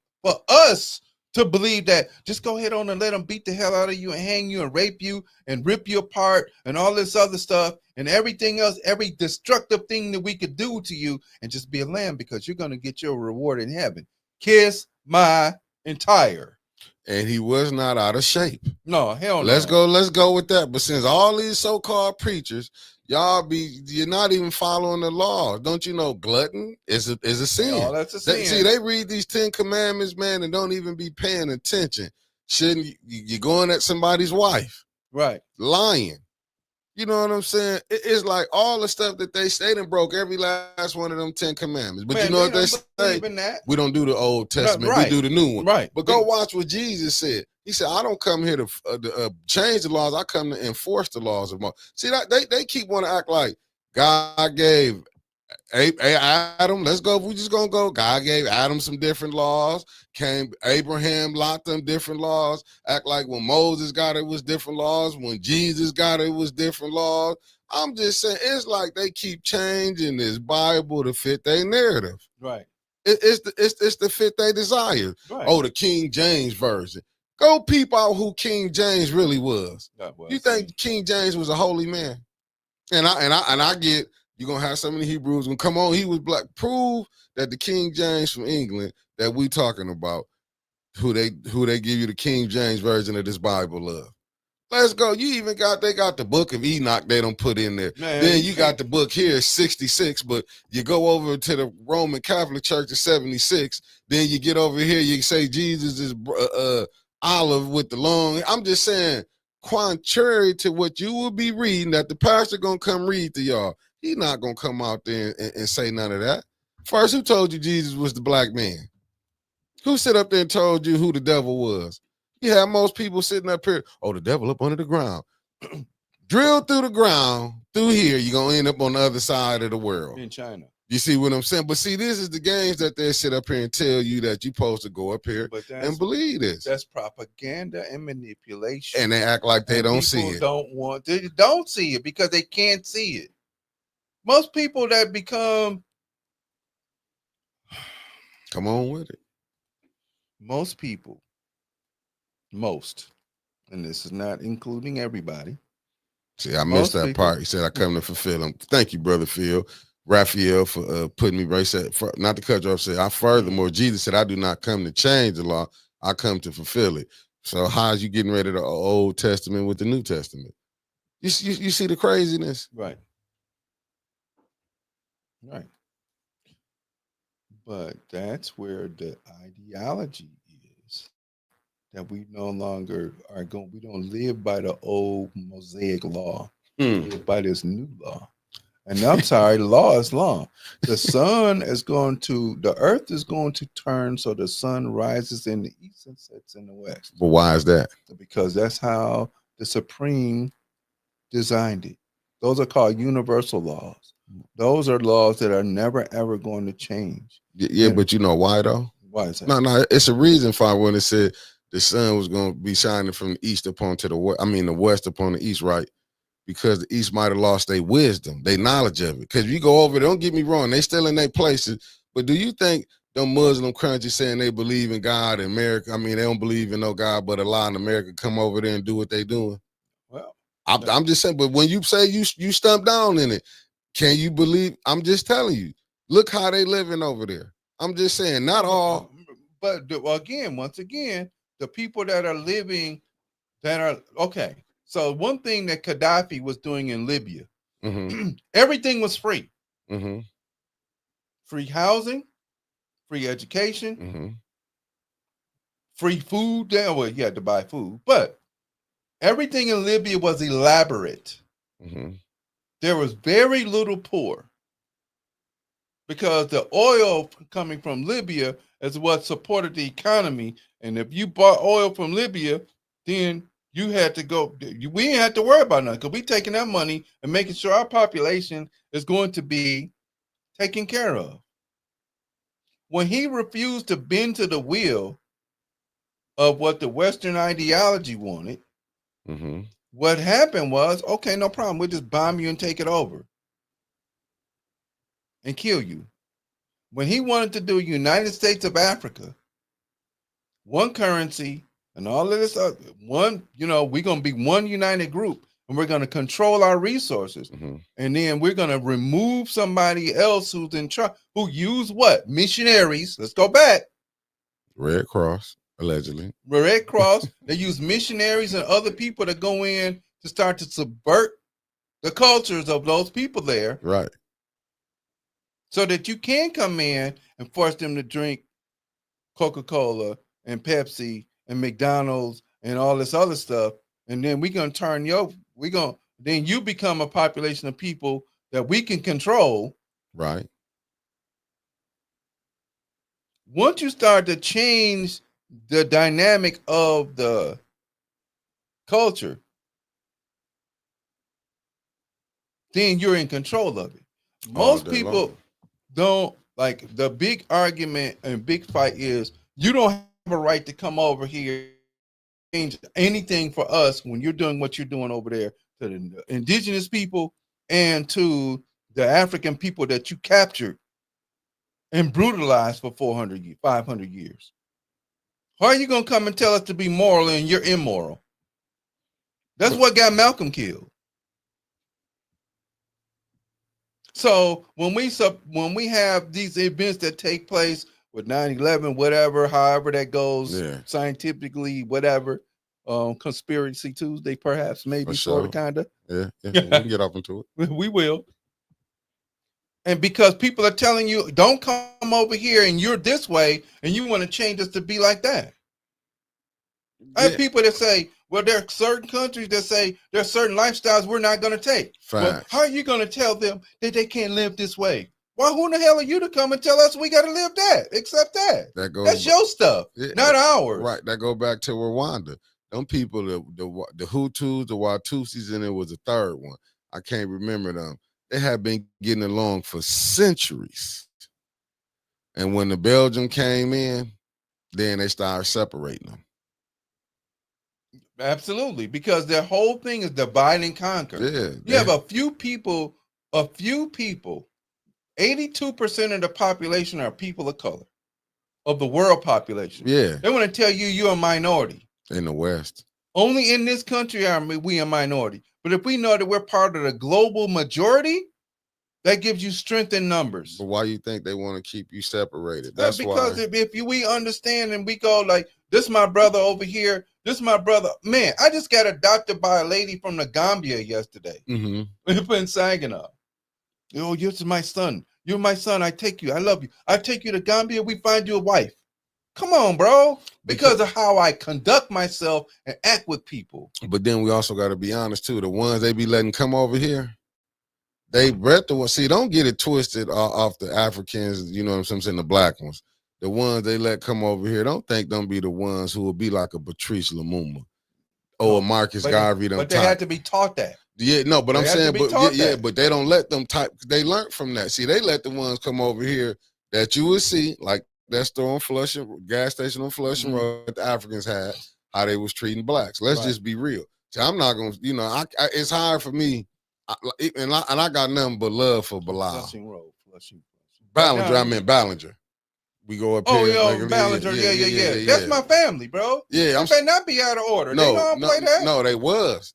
us to believe that. Just go ahead on and let them beat the hell out of you and hang you and rape you and rip you apart and all this other stuff and everything else, every destructive thing that we could do to you, and just be a lamb because you're going to get your reward in heaven. Kiss my entire. And he was not out of shape. No, hell no. Let's go with that. But since all these so-called preachers, you're not even following the law. Don't you know glutton is a sin? Oh, that's a sin. See, they read these 10 commandments, man, and don't even be paying attention. Shouldn't you going at somebody's wife? Right. Lying. You know what I'm saying? It's like all the stuff that they done broke every last one of them 10 commandments. But you know what they say? We don't do the Old Testament. We do the new one. Right. But go watch what Jesus said. He said, I don't come here to change the laws. I come to enforce the laws of Moses. See, they keep wanting to act like God gave Adam, let's go. We just gonna go. God gave Adam some different laws. Abraham locked them different laws. Act like when Moses got it was different laws. When Jesus got it was different laws. I'm just saying, it's like they keep changing this Bible to fit their narrative. Right. It's to fit their desire. Right. Oh, the King James version. Go peep out who King James really was. You think King James was a holy man? And I get. You're going to have so many Hebrews going to come on. He was black. Prove that the King James from England that we talking about, who they give you the King James version of this Bible of. Let's go. They got the book of Enoch they don't put in there. Man, then you got the book here, 66, but you go over to the Roman Catholic Church of 76. Then you get over here, you say Jesus is olive with the long. I'm just saying, contrary to what you will be reading, that the pastor going to come read to y'all. He's not going to come out there and say none of that. First, who told you Jesus was the black man? Who sit up there and told you who the devil was? You have most people sitting up here, oh, the devil up under the ground. Drill through the ground, through here, you're going to end up on the other side of the world. In China. You see what I'm saying? But see, this is the games that they sit up here and tell you that you're supposed to go up here and believe this. That's propaganda and manipulation. And they act like they don't see it. They don't see it because they can't see it. Most people that become, come on with it. Most people, and this is not including everybody. See, I missed that part. He said, I come to fulfill them. Thank you, Brother Raphael, for putting me right. Said, not to cut you off, said, furthermore, Jesus said, I do not come to change the law. I come to fulfill it. So how is you getting rid of the Old Testament with the New Testament? You see the craziness? Right. Right. But that's where the ideology is, that we no longer we don't live by the old Mosaic law. We live by this new law. And I'm sorry, the law is long. The earth is going to turn so the sun rises in the east and sets in the west. But why is that? Because that's how the Supreme designed it. Those are called universal laws. Those are laws that are never, ever going to change. Yeah, but you know why, though? Why is that? No, it's a reason for when it said the sun was going to be shining from the east upon to the west. I mean, the west upon the east, right? Because the east might have lost their wisdom, their knowledge of it. Because if you go over there, don't get me wrong, they still in their places. But do you think them Muslim countries saying they believe in God in America, I mean, they don't believe in no God but Allah in America, come over there and do what they doing? Well, I'm just saying, but when you say you stump down in it, can you believe? I'm just telling you, Look how they living over there. I'm just saying, not all. But once again, the people that are living, that are okay. So one thing that Gaddafi was doing in Libya, everything was free. Free housing, free education, free food. Well, you had to buy food, but everything in Libya was elaborate. There was very little poor because the oil coming from Libya is what supported the economy. And if you bought oil from Libya, then you had to go. We didn't have to worry about nothing because we taking that money and making sure our population is going to be taken care of. When he refused to bend to the will of what the Western ideology wanted, what happened was, okay, no problem. We'll just bomb you and take it over and kill you. When he wanted to do United States of Africa, one currency and all of this other, one, we're going to be one united group and we're going to control our resources. And then we're going to remove somebody else who's in charge, who use what? Missionaries. Let's go back. Red Cross, allegedly. Red Cross. They use missionaries and other people to go in to start to subvert the cultures of those people there. Right. So that you can come in and force them to drink Coca-Cola and Pepsi and McDonald's and all this other stuff. And then we're going to turn then you become a population of people that we can control. Right. Once you start to change the dynamic of the culture, then you're in control of it. Most people don't, like, the big argument and big fight is you don't have a right to come over here and change anything for us when you're doing what you're doing over there to the indigenous people and to the African people that you captured and brutalized for 500 years. How are you going to come and tell us to be moral and you're immoral? That's what got Malcolm killed. So when we have these events that take place with 9/11, whatever, however that goes, scientifically, whatever, Conspiracy Tuesday, perhaps, maybe, sort of, kind of. Yeah, we can get up into it. We will. And because people are telling you, don't come over here and you're this way, and you want to change us to be like that. I have people that say, well, there are certain countries that say there are certain lifestyles we're not going to take. Well, how are you going to tell them that they can't live this way? Well, who in the hell are you to come and tell us we got to live that? Accept that. That's your stuff, not ours. Right. That go back to Rwanda. Them people, the Hutus, the Watusis, and it was a third one. I can't remember them. They have been getting along for centuries. And when the Belgium came in, then they started separating them. Absolutely, because their whole thing is divide and conquer. Yeah, you have a few people, 82% of the population are people of color, of the world population. Yeah. They want to tell you you're a minority. In the West. Only in this country are we a minority. But if we know that we're part of the global majority, that gives you strength in numbers. But why you think they want to keep you separated? That's because if we understand and we go like, this is my brother over here, this is my brother. Man, I just got adopted by a lady from the Gambia yesterday. In Saginaw. Oh, you're my son. You're my son. I take you. I love you. I take you to Gambia. We find you a wife. Come on, bro. Because of how I conduct myself and act with people. But then we also got to be honest, too. The ones they be letting come over here, they bred the ones. See, don't get it twisted off the Africans, you know what I'm saying, the black ones. The ones they let come over here, don't think them be the ones who will be like a Patrice Lumumba or a Marcus Garvey. But they had to be taught that. Yeah, no, but I'm saying, but they don't let them type. They learned from that. See, they let the ones come over here that you would see, like that store on Flushing, gas station on Flushing Road, the Africans had, how they was treating blacks. Let's just be real. See, I'm not gonna, it's hard for me, and I got nothing but love for Bilal. Flushing Road, Ballinger, I meant Ballinger. We go up here. Oh, yo, Ballinger, yeah. That's my family, bro. Yeah, they not be out of order. No, they don't play that. No, they was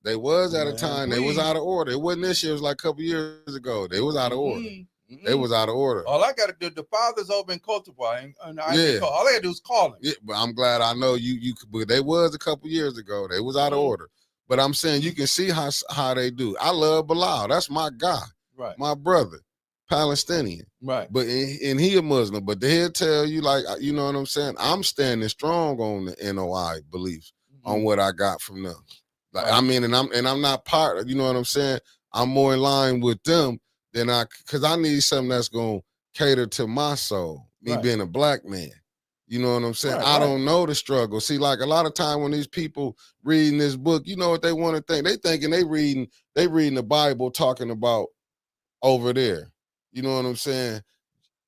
at a time. They was out of order. It wasn't this year. It was like a couple years ago. They was out of order. They was out of order. All I got to do, the father's over in Cote d'Ivoire, and all I got to do is call him. Yeah, but I'm glad I know you. But they was a couple years ago. They was out of order. But I'm saying you can see how they do. I love Bilal. That's my guy. Right. My brother, Palestinian. Right. But and he a Muslim. But they'll tell you, like, you know what I'm saying? I'm standing strong on the NOI beliefs, on what I got from them. Like, I mean, and I'm not part of, you know what I'm saying? I'm more in line with them than because I need something that's gonna cater to my soul, me being a black man. You know what I'm saying? I don't know the struggle. See, like a lot of time when these people reading this book, you know what they want to think? They thinking they reading the Bible talking about over there. You know what I'm saying?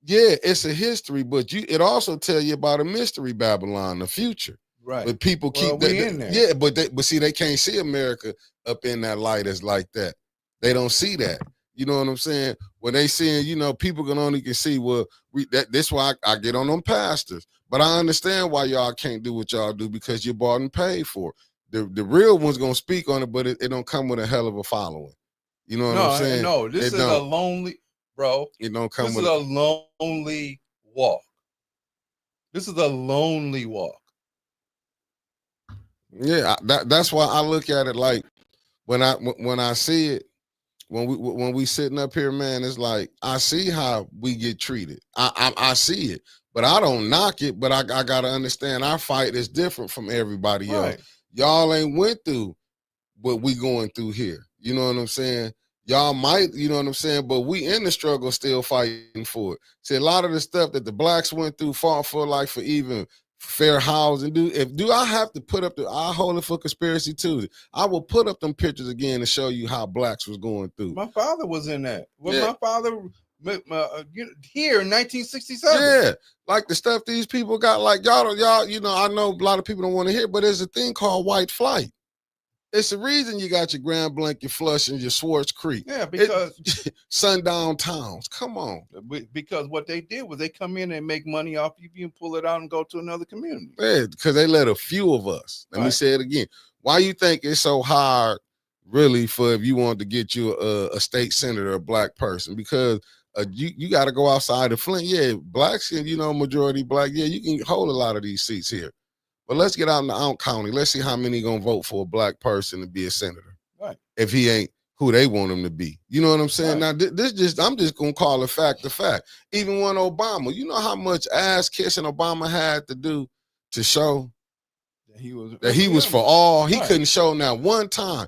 Yeah, it's a history, but it also tell you about a mystery Babylon, the future. Right. But people keep that in there. Yeah, but see, they can't see America up in that light as like that. They don't see that. You know what I'm saying? When they seeing, you know, people can see, well, that's why I get on them pastors. But I understand why y'all can't do what y'all do, because you're bought and paid for. The real one's gonna speak on it, but it don't come with a hell of a following. You know what I'm saying? No, this is a lonely, bro. It don't come this with is a lonely walk. This is a lonely walk. Yeah, that's why I look at it like when I see it. When we sitting up here, man, it's like I see how we get treated. I see it, but I don't knock it. But I gotta understand our fight is different from everybody else. Y'all ain't went through what we going through here. You know what I'm saying? Y'all might, you know what I'm saying, but we in the struggle still fighting for it. See, a lot of the stuff that the blacks went through, fought for, like for even fair housing. Do I have to put up I hold it for conspiracy Tuesday. I will put up them pictures again to show you how blacks was going through. My father was in that. My father here in 1967. Yeah, like the stuff these people got. Like y'all, you know, I know a lot of people don't want to hear, but there's a thing called white flight. It's the reason you got your Grand Blanc, your Flush, and your Swartz Creek. Yeah, because sundown towns. Come on. Because what they did was they come in and make money off you and pull it out and go to another community. Yeah, because they let a few of us. Let me say it again. Why you think it's so hard, really, for if you want to get you a state senator, a black person? Because you got to go outside of Flint. Yeah, blacks, you know, majority black. Yeah, you can hold a lot of these seats here. But let's get out in the Out County. Let's see how many gonna vote for a black person to be a senator. Right. If he ain't who they want him to be. You know what I'm saying? Right. Now, I'm just gonna call it fact to fact. Even when Obama, you know how much ass kissing Obama had to do to show that he was for all. He couldn't show now one time.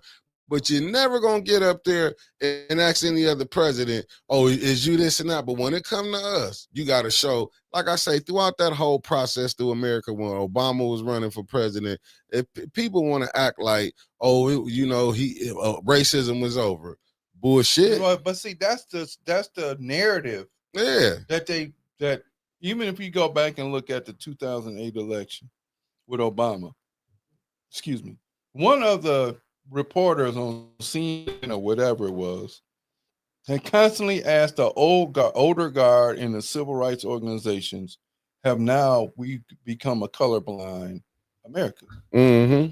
But you're never gonna get up there and ask any other president, oh, is you this and that? But when it come to us, you got to show, like I say, throughout that whole process through America, when Obama was running for president, if people want to act like, oh, you know, racism was over, bullshit. But see, that's the narrative. Yeah. That even if you go back and look at the 2008 election with Obama, excuse me, one of the reporters on CNN or whatever it was, they constantly asked the older guard in the civil rights organizations, have now we become a colorblind America? Mm-hmm.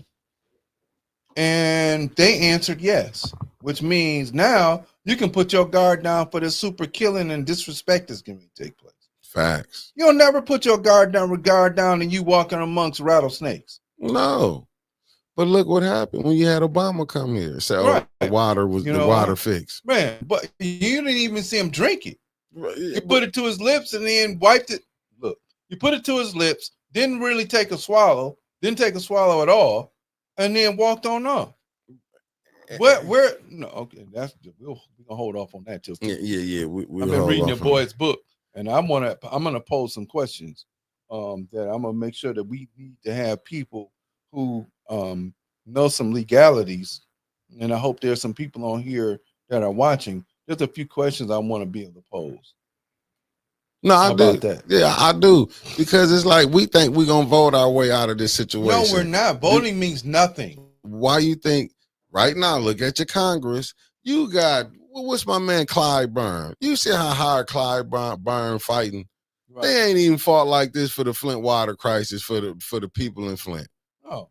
And they answered yes, which means now you can put your guard down for the super killing and disrespect that's going to take place. Facts. You'll never put your guard down and you walking amongst rattlesnakes. No. But look what happened when you had Obama come here. So the water was the water fix. Man, but you didn't even see him drink it. You put it to his lips and then wiped it. Look, you put it to his lips, didn't really take a swallow, didn't take a swallow at all, and then walked on off. Where? No, okay, we're gonna hold off on that till. Yeah. I've been reading your boy's book, and I'm gonna pose some questions. That I'm gonna make sure that we need to have people who know some legalities, and I hope there's some people on here that are watching. There's a few questions I want to be able to pose. No, I do. That? Yeah, I do. Because it's like we think we're gonna vote our way out of this situation. No, we're not. Voting means nothing. Why you think right now? Look at your Congress. You got what's my man Clyde Byrne? You see how hard Clyde Byrne fighting? Right. They ain't even fought like this for the Flint water crisis for the people in Flint. Oh,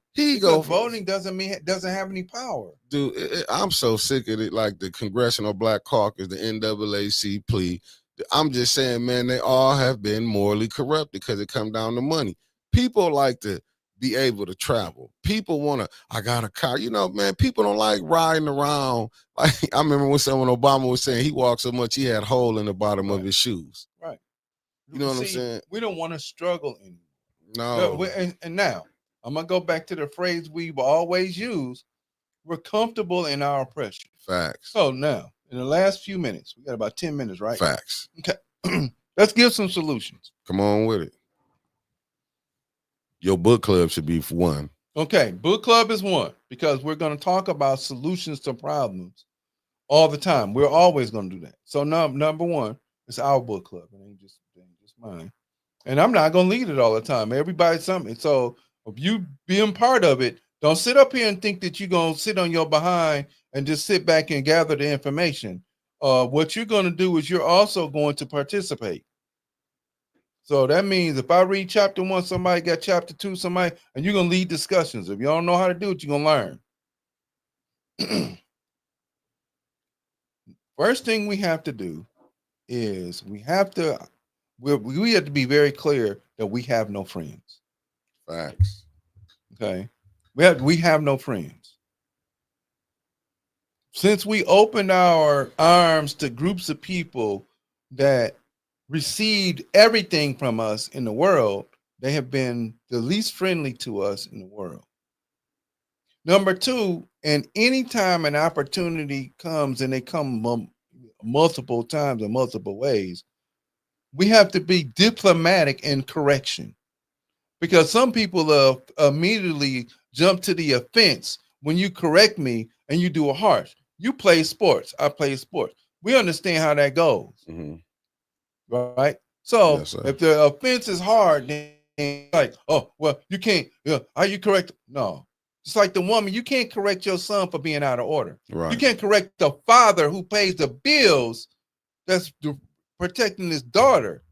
voting doesn't have any power, dude. I'm so sick of it. Like the Congressional Black Caucus, the NAACP, I'm just saying, man, they all have been morally corrupt because it come down to money. People like to be able to travel. People want to, I got a car. You know, man, people don't like riding around. Like, I remember when someone Obama was saying he walked so much he had a hole in the bottom of his shoes. Right. You know what I'm saying? We don't want to struggle anymore. No. And now, I'm going to go back to the phrase we've always used. We're comfortable in our oppression. Facts. So now, in the last few minutes, we got about 10 minutes, right? Facts. Okay. Let's give some solutions. Come on with it. Your book club should be for one. Okay, book club is one because we're going to talk about solutions to problems all the time. We're always going to do that. So number one, it's our book club. It ain't just mine. And I'm not going to lead it all the time. Everybody's something. So if you being part of it, don't sit up here and think that you're going to sit on your behind and just sit back and gather the information. What you're going to do is you're also going to participate. So that means if I read chapter 1, somebody got chapter 2, somebody, and you're going to lead discussions. If you don't know how to do it, you're going to learn. First thing we have to do is we have to be very clear that we have no friends. Facts. Okay. We have no friends. Since we opened our arms to groups of people that received everything from us in the world, they have been the least friendly to us in the world. Number two, and anytime an opportunity comes, and they come multiple times in multiple ways, we have to be diplomatic in correction, because some people immediately jump to the offense when you correct me and you do a harsh. You play sports, I play sports. We understand how that goes. Mm-hmm. Right? So yes, if the offense is hard, then like, oh, well, you can't, are you correct? No. It's like the woman, you can't correct your son for being out of order. Right. You can't correct the father who pays the bills that's protecting his daughter.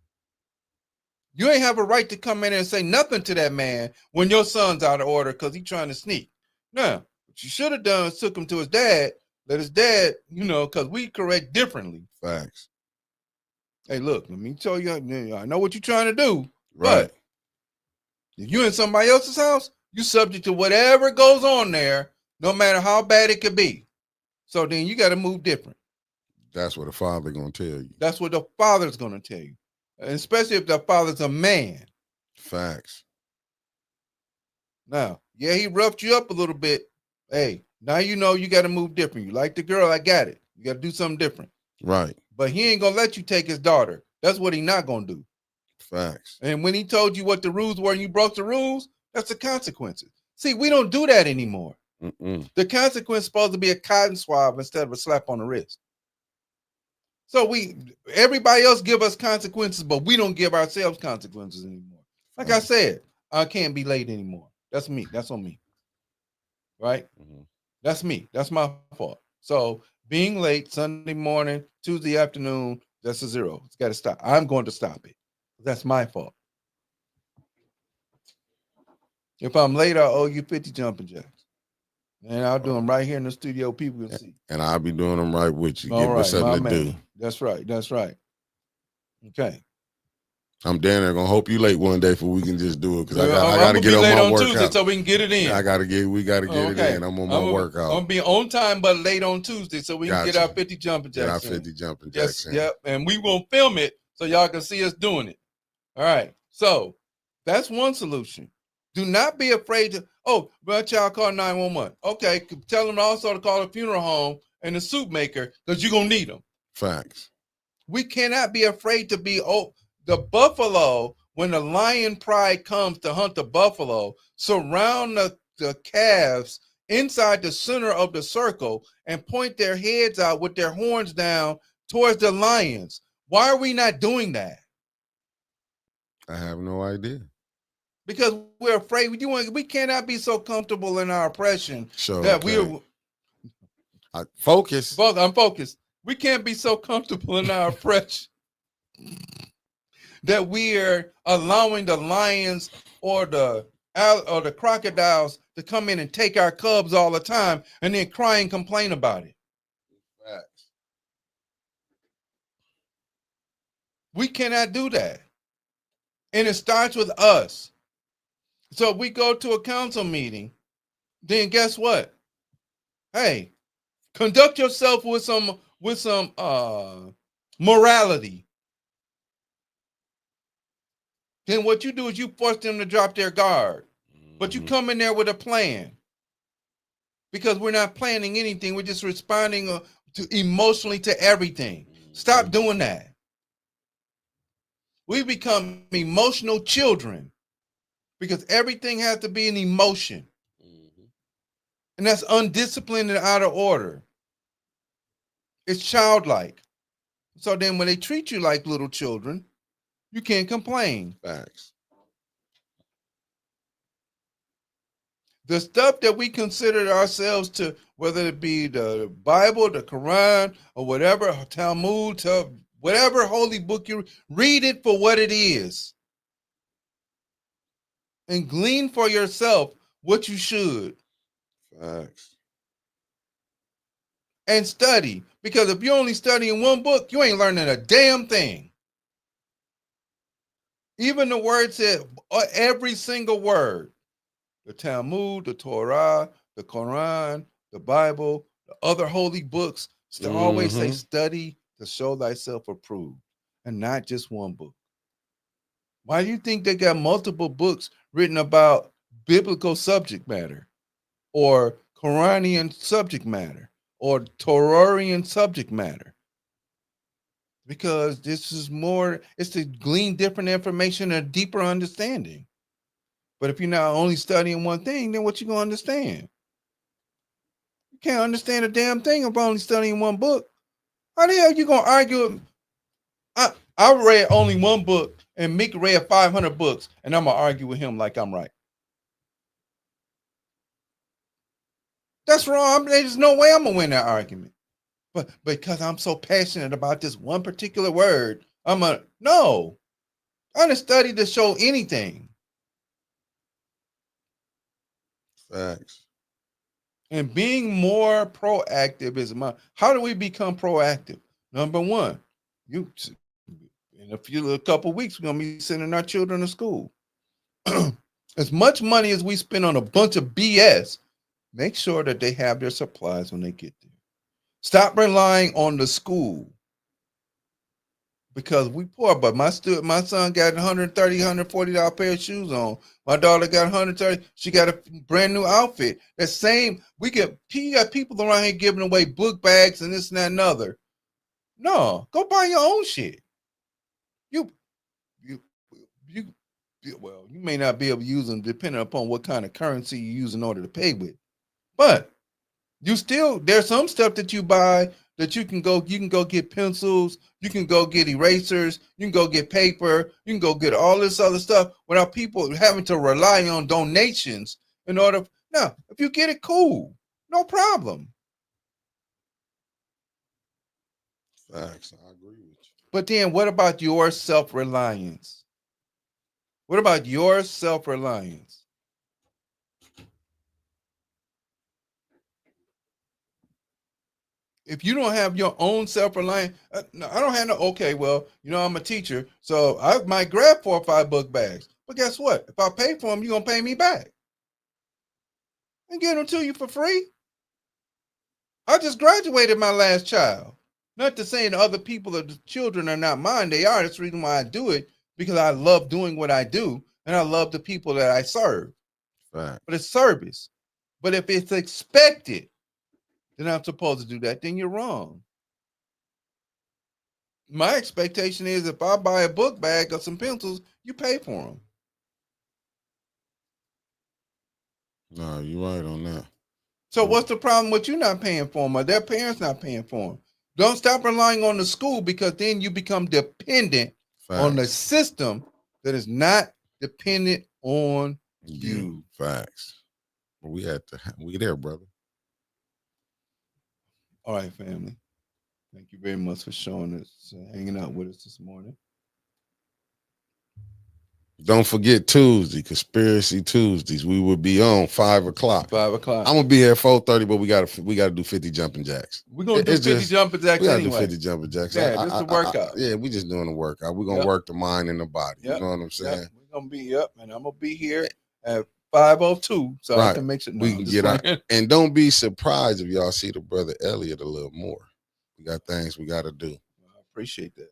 You ain't have a right to come in and say nothing to that man when your son's out of order because he's trying to sneak. Now, what you should have done is took him to his dad, let his dad, because we correct differently. Facts. Hey, look, let me tell you, I know what you're trying to do, right? But if you're in somebody else's house, you're subject to whatever goes on there, no matter how bad it could be. So then you got to move different. That's what the father going to tell you. That's what the father's going to tell you, and especially if the father's a man. Facts. Now, yeah, he roughed you up a little bit. Hey, now you know you got to move different. You like the girl, I got it. You got to do something different. Right. But he ain't going to let you take his daughter. That's what he not going to do. Facts. And when he told you what the rules were and you broke the rules, that's the consequences. See, we don't do that anymore. Mm-mm. The consequence is supposed to be a cotton swab instead of a slap on the wrist. So everybody else give us consequences, but we don't give ourselves consequences anymore. Like I said, I can't be late anymore. That's me. That's on me. Right? Mm-hmm. That's me. That's my fault. So being late Sunday morning, Tuesday afternoon, that's a zero. It's got to stop. I'm going to stop it. That's my fault. If I'm late, I owe you 50 jumping jacks. And I'll do them right here in the studio. People can see. And I'll be doing them right with you. All Give right, us something to do. That's right. That's right. Okay. I'm down there gonna hope you late one day for we can just do it, because I gotta get on my workout Tuesday so we can get it in. We gotta get it in. I'm on my workout. I'm gonna be on time but late on Tuesday so we can get our 50 jumping jacks. Get our 50 jumping jacks. Yes, yep. And we won't film it so y'all can see us doing it. All right. So that's one solution. Do not be afraid to, but child call 911. Okay, tell them also to call a funeral home and a soup maker because you're gonna need them. Facts. We cannot be afraid to be the buffalo. When the lion pride comes to hunt the buffalo, surround the calves inside the center of the circle and point their heads out with their horns down towards the lions. Why are we not doing that? I have no idea. Because we're afraid. We cannot be so comfortable in our oppression that we're focused. I'm focused. We can't be so comfortable in our oppression that we are allowing the lions or the crocodiles to come in and take our cubs all the time and then cry and complain about it. Facts. We cannot do that. And it starts with us. So if we go to a council meeting, then guess what? Hey, conduct yourself with some morality. Then what you do is you force them to drop their guard. But you come in there with a plan. Because we're not planning anything. We're just responding emotionally to everything. Stop doing that. We become emotional children because everything has to be an emotion. And that's undisciplined and out of order. It's childlike. So then when they treat you like little children, you can't complain. Facts. The stuff that we consider ourselves to, whether it be the Bible, the Quran, or whatever, Talmud, whatever holy book you read it for what it is. And glean for yourself what you should. Facts. And study. Because if you're only studying one book, you ain't learning a damn thing. Even the word said, every single word. The Talmud, the Torah, the Quran, the Bible, the other holy books, always say study to show thyself approved, and not just one book. Why do you think they got multiple books written about biblical subject matter, or Quranian subject matter, or Torahian subject matter? Because this is more, it's to glean different information and a deeper understanding. But if you're not only studying one thing, then what you gonna understand? You can't understand a damn thing if only studying one book. How the hell you gonna argue? I read only one book, and Mick read 500 books, and I'm gonna argue with him like I'm right. That's wrong. There's no way I'm gonna win that argument. But because I'm so passionate about this one particular word, no. I didn't study to show anything. Facts. And being more proactive is how do we become proactive? Number one, in a couple of weeks, we're gonna be sending our children to school. As much money as we spend on a bunch of BS, make sure that they have their supplies when they get there. Stop relying on the school. Because we poor, but my son got $130, $140 pair of shoes on. My daughter got $130. She got a brand new outfit. That same, you got people around here giving away book bags and this and that and other. No, go buy your own shit. Well, you may not be able to use them depending upon what kind of currency you use in order to pay with. But there's some stuff that you buy that you can go get pencils, you can go get erasers, you can go get paper, you can go get all this other stuff without people having to rely on donations in order. Now, if you get it, cool, no problem. Facts, I agree with you. But then what about your self-reliance? What about your self-reliance? If you don't have your own self-reliance, I don't have okay, well, I'm a teacher, so I might grab 4 or 5 book bags. But guess what? If I pay for them, you're going to pay me back. And get them to you for free. I just graduated my last child. Not to say the other people or the children are not mine. They are. That's the reason why I do it, because I love doing what I do, and I love the people that I serve. Right. But it's service. But if it's expected, then I'm supposed to do that, then you're wrong. My expectation is if I buy a book bag or some pencils, you pay for them. No, you're right on that. So what's the problem with you not paying for them or their parents not paying for them? Don't stop relying on the school, because then you become dependent on the system that is not dependent on you. Facts. We there, brother. All right, family. Thank you very much for showing us, hanging out with us this morning. Don't forget Tuesday, Conspiracy Tuesdays. We will be on 5 o'clock. 5 o'clock. I'm gonna be here at 4:30, but we gotta do 50 jumping jacks. We're gonna do 50 jumping jacks we gotta anyway. do 50 jumping jacks. Yeah, this is a workout. Yeah, we just doing a workout. We're gonna work the mind and the body. You know what I'm saying? Yep. We're gonna be and I'm gonna be here at 5:02, so I can make it. We can get out. And don't be surprised if y'all see the brother Elliott a little more. We got things we gotta do. I appreciate that.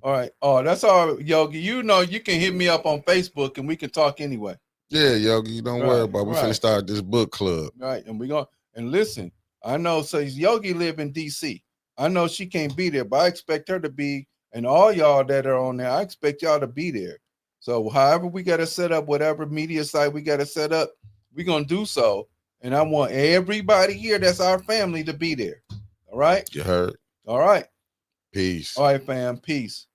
All right. Oh, that's all, Yogi. You know, you can hit me up on Facebook and we can talk anyway. Yeah, Yogi, you don't worry about it. We're finna start this book club. Right. And we're going and listen, I know, so Yogi live in DC. I know she can't be there, but I expect her to be, and all y'all that are on there, I expect y'all to be there. So however we got to set up, whatever media site we got to set up, we're going to do so. And I want everybody here that's our family to be there. All right? You heard? All right. Peace. All right, fam. Peace.